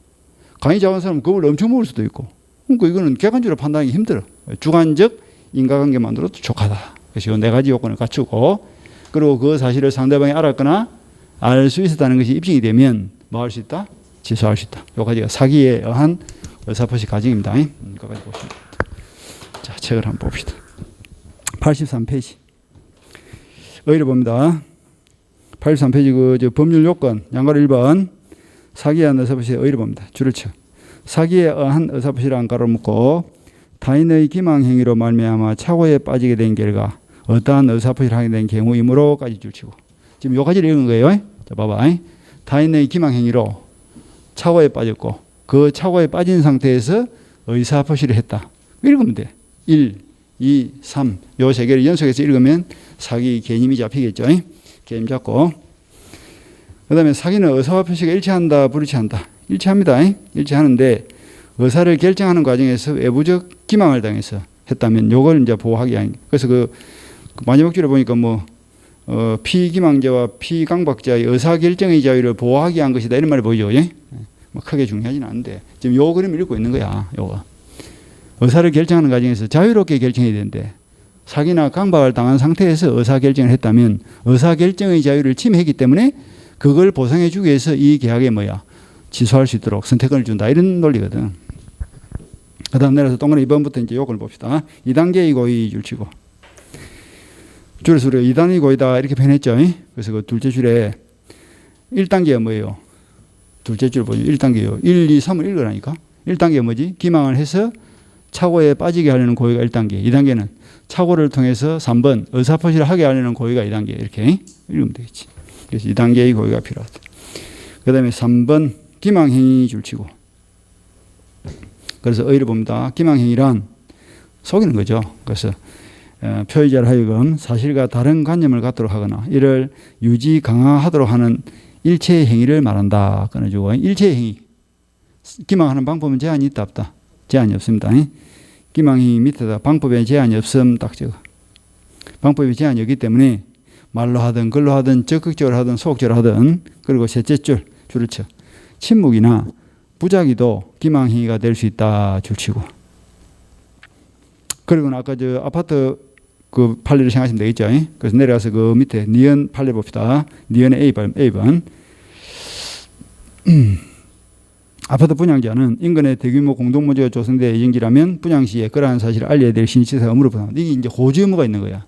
Speaker 1: 간이 작은 사람은 겁을 엄청 먹을 수도 있고. 그러니까 이거는 객관적으로 판단하기 힘들어. 주관적 인과관계만으로도 족하다. 그래서 이 4가지 요건을 갖추고 그리고 그 사실을 상대방이 알았거나 알 수 있었다는 것이 입증이 되면 뭐 할 수 있다? 취소할 수 있다. 요 가지가 사기에 의한 의사표시 가정입니다. 여기까지 보시면 됩니다. 자, 책을 한번 봅시다. 83페이지. 의의를 봅니다. 83페이지 저 법률 요건 양가로 1번 사기에 의한 의사표시의 의의를 봅니다. 줄을 쳐. 사기에 의한 의사표시를 가로 묶고 타인의 기망행위로 말미암아 착오에 빠지게 된 결과 어떠한 의사표시를 하게 된 경우이므로까지 줄치고. 지금 요 가지를 읽은 거예요. 자, 봐봐. 타인의 기망행위로 착오에 빠졌고 그 착오에 빠진 상태에서 의사표시를 했다. 읽으면 돼. 1, 2, 3 요 3개를 연속해서 읽으면 사기 개념이 잡히겠죠. 개념 잡고 그 다음에 사기는 의사와 표시가 일치한다 불일치한다. 일치합니다. 일치하는데 의사를 결정하는 과정에서 외부적 기망을 당해서 했다면 요걸 이제 보호하기 아닙니다. 그래서 그 마지막 줄에 보니까 피기망자와 피강박자의 의사결정의 자유를 보호하기 위한 것이다 이런 말이 보이죠. 뭐 크게 중요하지는 않은데 지금 요 그림을 읽고 있는 거야. 요거 의사를 결정하는 과정에서 자유롭게 결정해야 되는데 사기나 강박을 당한 상태에서 의사결정을 했다면 의사결정의 자유를 침해했기 때문에 그걸 보상해 주기 위해서 이 계약에 취소할 수 있도록 선택권을 준다 이런 논리거든. 그 다음 내려서 동그라미 2번부터 이제 요걸 봅시다. 2단계의 고의 줄 치고. 줄에서 우리가 2단의 고의다 이렇게 표현했죠. 그래서 그 둘째 줄에 1단계가 뭐예요? 둘째 줄 보죠. 1단계요. 1, 2, 3을 읽으라니까. 1단계가 뭐지? 기망을 해서 착오에 빠지게 하려는 고의가 1단계. 2단계는 착오를 통해서 3번 의사표시를 하게 하려는 고의가 2단계. 이렇게 읽으면 되겠지. 그래서 2단계의 고의가 필요하다. 그 다음에 3번 기망행위 줄치고. 그래서 의를 봅니다. 기망행위란 속이는 거죠. 그래서 표의자를 하여금 사실과 다른 관념을 갖도록 하거나 이를 유지 강화하도록 하는 일체의 행위를 말한다. 끊어주고 일체의 행위. 기망하는 방법은 제한이 있다 없다? 제한이 없습니다. 기망행위 밑에다 방법에 제한이 없음 딱 적어. 방법에 제한이 없기 때문에 말로 하든 글로 하든 적극적으로 하든 소극적으로 하든. 그리고 셋째 줄을 쳐. 침묵이나 부작위도 기망행위가 될 수 있다. 줄치고. 그리고 아까 저 아파트 그 판례를 생각하시면 되겠죠. 그래서 내려가서 그 밑에 니은 판례 봅시다. 니은의 A번. 아파트 분양자는 인근에 대규모 공동묘지가 조성되어 예정지라면 분양 시에 그러한 사실을 알려야 될 신치사 의무를 부담한다. 이게 이제 호지 의무가 있는 거야.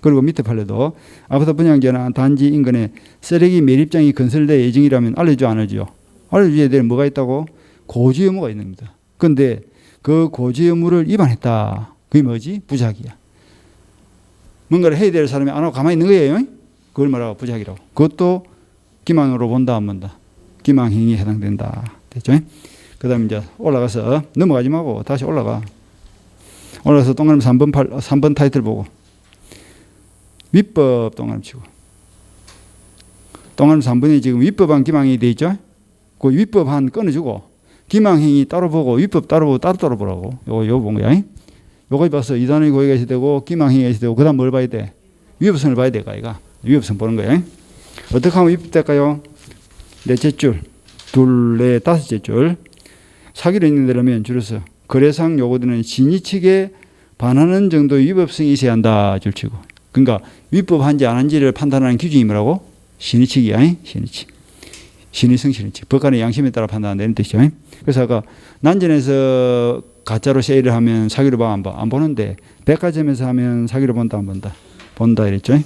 Speaker 1: 그리고 밑에 판례도 아파트 분양자나 단지 인근에 쓰레기 매립장이 건설될 예정이라면 알려줘 안 알려줘? 알려줘야 될 뭐가 있다고? 고지 의무가 있는 겁니다. 그런데 그 고지 의무를 위반했다. 그게 뭐지? 부작이야. 뭔가를 해야 될 사람이 안 하고 가만히 있는 거예요. 그걸 말하고 부작이라고. 그것도 기망으로 본다 안 본다? 기망행위에 해당된다. 됐죠? 그 다음에 이제 올라가서 넘어가지 말고 다시 올라가서 동그라미 3번 타이틀 보고 위법 동그라미 치고 동그라미 3번에 지금 위법한 기망행위 돼 있죠? 그 위법한 끊어주고 기망행위 따로 보고 위법 따로 보고 따로 보라고. 요거 본 거야. 요거 봐서 2단의 고의가 있어야 되고 기망행위가 있어야 되고 그 다음 뭘 봐야 돼? 위법성을 봐야 돼. 아이가. 위법성 보는 거야. 어떻게 하면 위법될까요? 넷째 줄, 둘, 넷, 다섯째 줄. 사기로 있는데라면 줄여서 거래상 요구되는 지니측에 반하는 정도의 위법성이 있어야 한다. 줄치고. 그러니까 위법한지 안 한지를 판단하는 기준이 뭐라고? 신의측이야. 신의측. 법관의 양심에 따라 판단한다는 뜻이죠. 그래서 아까 난전에서 가짜로 세일을 하면 사기로 봐, 안 봐? 안 보는데 백화점에서 하면 사기로 본다, 안 본다? 본다 이랬죠.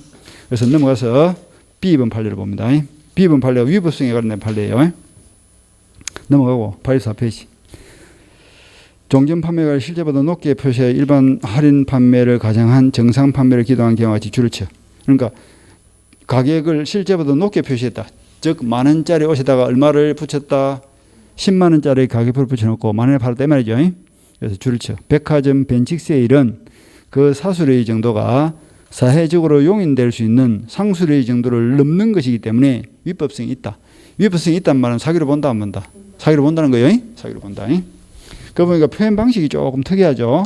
Speaker 1: 그래서 넘어가서 B번 판례를 봅니다. B번 판례가 위법성에 관련된 판례예요. 넘어가고 84페이지. 종전 판매가를 실제보다 높게 표시해 일반 할인 판매를 가장한 정상 판매를 기도한 경우와 같이 줄을 쳐. 그러니까 가격을 실제보다 높게 표시했다. 즉 만원짜리 옷에다가 얼마를 붙였다? 10만원짜리 가격표를 붙여놓고 만원에 팔았다 이 말이죠. 그래서 줄을 쳐. 백화점 벤칙 세일은 그 사수료의 정도가 사회적으로 용인될 수 있는 상수료의 정도를 넘는 것이기 때문에 위법성이 있다. 위법성이 있다는 말은 사기로 본다 안 본다? 사기로 본다는 거예요. 사기로 본다. 그 보니까 표현 방식이 조금 특이하죠.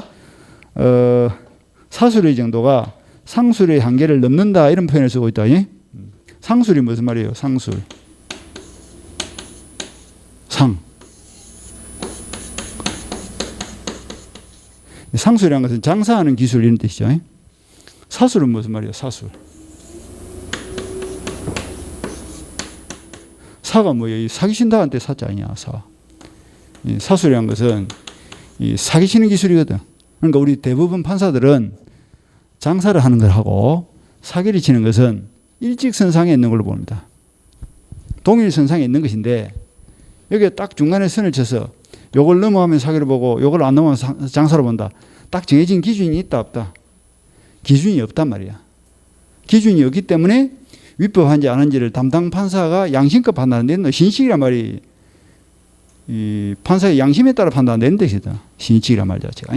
Speaker 1: 사수료의 정도가 상수료의 한계를 넘는다 이런 표현을 쓰고 있다. 상술이 무슨 말이에요? 상술. 상술이라는 것은 장사하는 기술 이런 뜻이죠. 사술은 무슨 말이에요? 사술. 사가 뭐예요? 사기친다한테 사자 아니야. 사술이라는 것은 사기치는 기술이거든. 그러니까 우리 대부분 판사들은 장사를 하는 걸 하고 사기를 치는 것은 일직선상에 있는 걸로 봅니다. 동일선상에 있는 것인데 여기에 딱 중간에 선을 쳐서 요걸 넘어가면 사기를 보고 요걸 안 넘어가면 장사로 본다. 딱 정해진 기준이 있다 없다? 기준이 없단 말이야. 기준이 없기 때문에 위법한지 안 한지를 담당 판사가 양심껏 판단한다는 신식이란 말이 이 판사의 양심에 따라 판단한다는 뜻이다. 신식이란 말 자체가.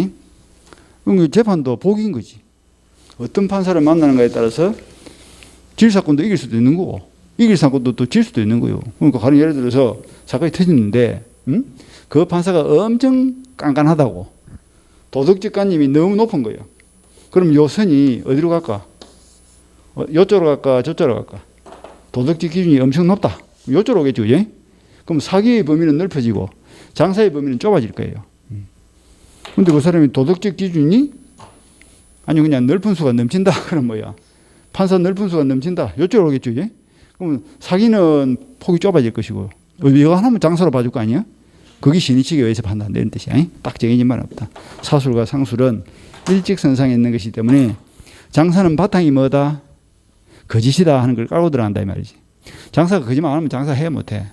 Speaker 1: 그럼 재판도 복인 거지. 어떤 판사를 만나는가에 따라서 질 사건도 이길 수도 있는 거고 이길 사건도 또 질 수도 있는 거예요. 그러니까 가령 예를 들어서 사건이 터졌는데 그 판사가 엄청 깐깐하다고 도덕직관님이 너무 높은 거예요. 그럼 요 선이 어디로 갈까? 요쪽으로 갈까? 저쪽으로 갈까? 도덕적 기준이 엄청 높다. 요쪽으로 오겠죠. 그지? 그럼 사기의 범위는 넓어지고 장사의 범위는 좁아질 거예요. 근데 그 사람이 도덕적 기준이 아니 그냥 넓은 수가 넘친다. 그럼 뭐야? 판사 넓은 수가 넘친다. 요쪽으로 오겠죠. 그지? 그럼 사기는 폭이 좁아질 것이고 이거 하나면 장사로 봐줄 거 아니야? 그게 신의칙에 의해서 판단되는 뜻이야. 딱 정해진 말은 없다. 사술과 상술은 일직선상에 있는 것이기 때문에 장사는 바탕이 뭐다? 거짓이다 하는 걸 깔고 들어간다 이 말이지. 장사가 거짓말 안 하면 장사해 못해.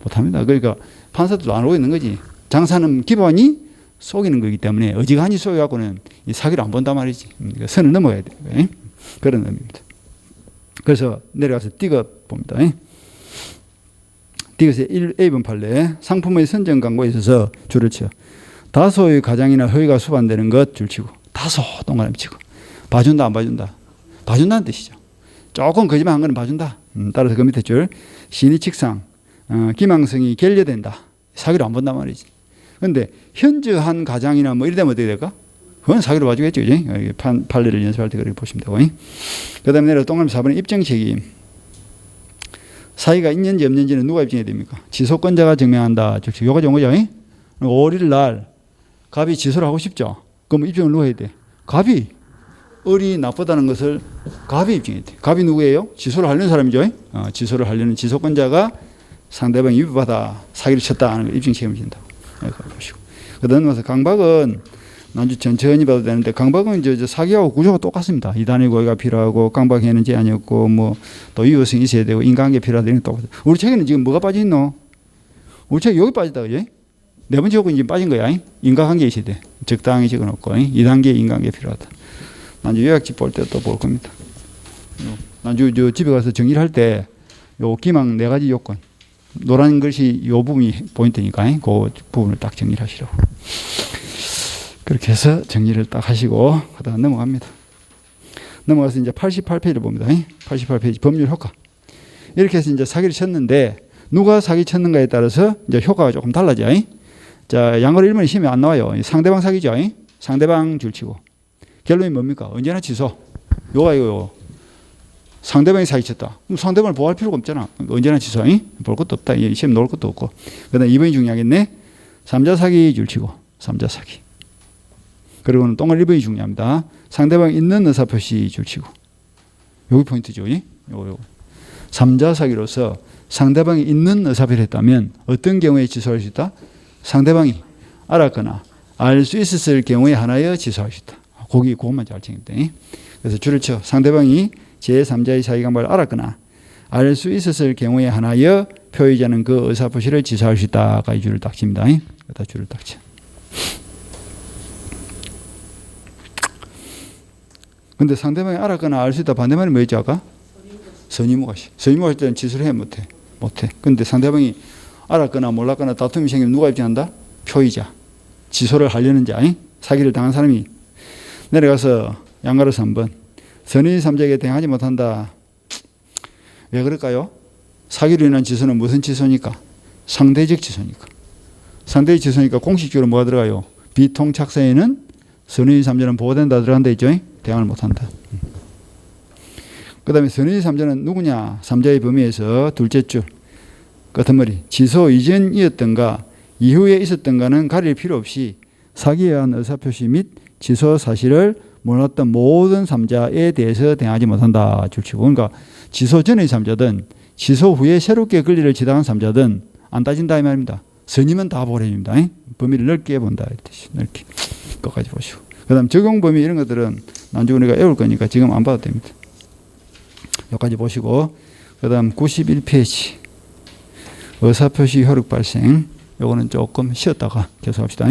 Speaker 1: 못합니다. 그러니까 판사들도 안 오고 있는 거지. 장사는 기본이 속이는 거기 때문에 어지간히 속여갖고는 이 사기를 안 본단 말이지. 선을 넘어야 돼. 그런 의미입니다. 그래서 내려가서 띠거 봅니다. 띠것의 1A번 판례 상품의 선정 광고에 있어서 줄을 쳐 다소의 가장이나 허위가 수반되는 것 줄치고 다소 동그라미 치고 봐준다 안 봐준다 봐준다는 뜻이죠. 조금 거짓말 한 거는 봐준다. 따라서 그 밑에 줄 신의칙상 기망성이 결여된다. 사기를 안 본단 말이지. 그런데 현저한 가장이나 뭐 이러면 어떻게 될까? 그건 사기로 봐주겠죠. 그지? 판례를 연습할 때 그렇게 보시면 되고. 그 다음에 내려 동그라미 4번에 입증책임. 사기가 있는지 없는지는 누가 입증해야 됩니까? 지소권자가 증명한다. 즉, 요가 좋은 거죠. 5일 날 갑이 지소를 하고 싶죠. 그럼 입증을 누가 해야 돼? 갑이. 을이 나쁘다는 것을 갑이 입증해야 돼. 갑이 누구예요? 지소를 하려는 사람이죠. 지소를 하려는 지소권자가 상대방이 위법하다. 사기를 쳤다 하는 걸 입증 책임을 진다고. 보시고. 그 다음에 와서 강박은 난주 천천히 봐도 되는데 강박은 저 사기하고 구조가 똑같습니다. 이단의 고의가 필요하고 강박에는 제한이 없고 뭐 또 유효성이 있어야 되고 인간관계 필요하다 이런 게 똑같아요. 우리 책에는 지금 뭐가 빠져 있노? 우리 책 여기 빠졌다 그지? 네 번째 요건이 지금 빠진 거야. 인간관계 있어야 돼. 적당히 적어놓고 2단계 인간관계 필요하다. 난주 요약집 볼 때 또 볼 겁니다. 난주 저 집에 가서 정리를 할 때 요 기망 4가지 요건 노란 글씨 요 부분이 포인트니까 그 부분을 딱 정리를 하시라고. 그렇게 해서 정리를 딱 하시고 그다음 넘어갑니다. 넘어가서 이제 88페이지를 봅니다. 88페이지 법률 효과. 이렇게 해서 이제 사기를 쳤는데 누가 사기 쳤는가에 따라서 이제 효과가 조금 달라져. 자, 양거리 1번에 시험에 안 나와요. 상대방 사기죠. 상대방 줄치고. 결론이 뭡니까? 언제나 취소. 요가 이거 상대방이 사기쳤다. 그럼 상대방을 보호할 필요가 없잖아. 언제나 취소. 볼 것도 없다. 시험 놓을 것도 없고. 그 다음에 2번이 중요하겠네. 3자 사기 줄치고. 3자 사기. 그리고는 동글 1번이 중요합니다. 상대방 있는 의사표시 줄치고. 여기 포인트죠. 요거. 3자 사기로서 상대방이 있는 의사표시를 했다면 어떤 경우에 취소할 수 있다? 상대방이 알았거나 알 수 있었을 경우에 하나여 취소할 수 있다. 그것만 잘 챙깁니다. 그래서 줄을 쳐 상대방이 제3자의 사기 강박을 알았거나 알 수 있었을 경우에 하나여 표의자는 그 의사표시를 취소할 수 있다가 이 줄을 딱 칩니다. 그다 줄을 딱 쳐. 근데 상대방이 알았거나 알 수 있다 반대말이 뭐였지 아까? 선의무과시. 선의무과시 때는 취소를 해 못해? 못해. 근데 상대방이 알았거나 몰랐거나 다툼이 생기면 누가 입증한다? 표의자. 취소를 하려는 자. 사기를 당한 사람이 내려가서 양가로 3번. 선의 3자에게 대항하지 못한다. 왜 그럴까요? 사기로 인한 취소는 무슨 취소니까? 상대적 취소니까. 상대적 취소니까 공식적으로 뭐가 들어가요? 비통착사에는 선의 3자는 보호된다 들어간다 있죠? 대항을 못한다. 그 다음에 선의 3자는 누구냐? 3자의 범위에서 둘째 줄 끝머리 취소 이전이었던가 이후에 있었던가는 가릴 필요 없이 사기에 의한 의사표시 및 취소 사실을 몰랐던 모든 3자에 대해서 대항하지 못한다. 줄치고. 그러니까 취소 전의 3자든 취소 후에 새롭게 권리를 지당한 3자든 안 따진다 이 말입니다. 선임은 다 보호해줍니다. 범위를 넓게 본다. 이 뜻이 넓게. 끝까지 보시고. 그 다음 적용 범위 이런 것들은 나중에 우리가 외울 거니까 지금 안 봐도 됩니다. 여기까지 보시고 그 다음 91페이지 의사표시 효력 발생 요거는 조금 쉬었다가 계속합시다.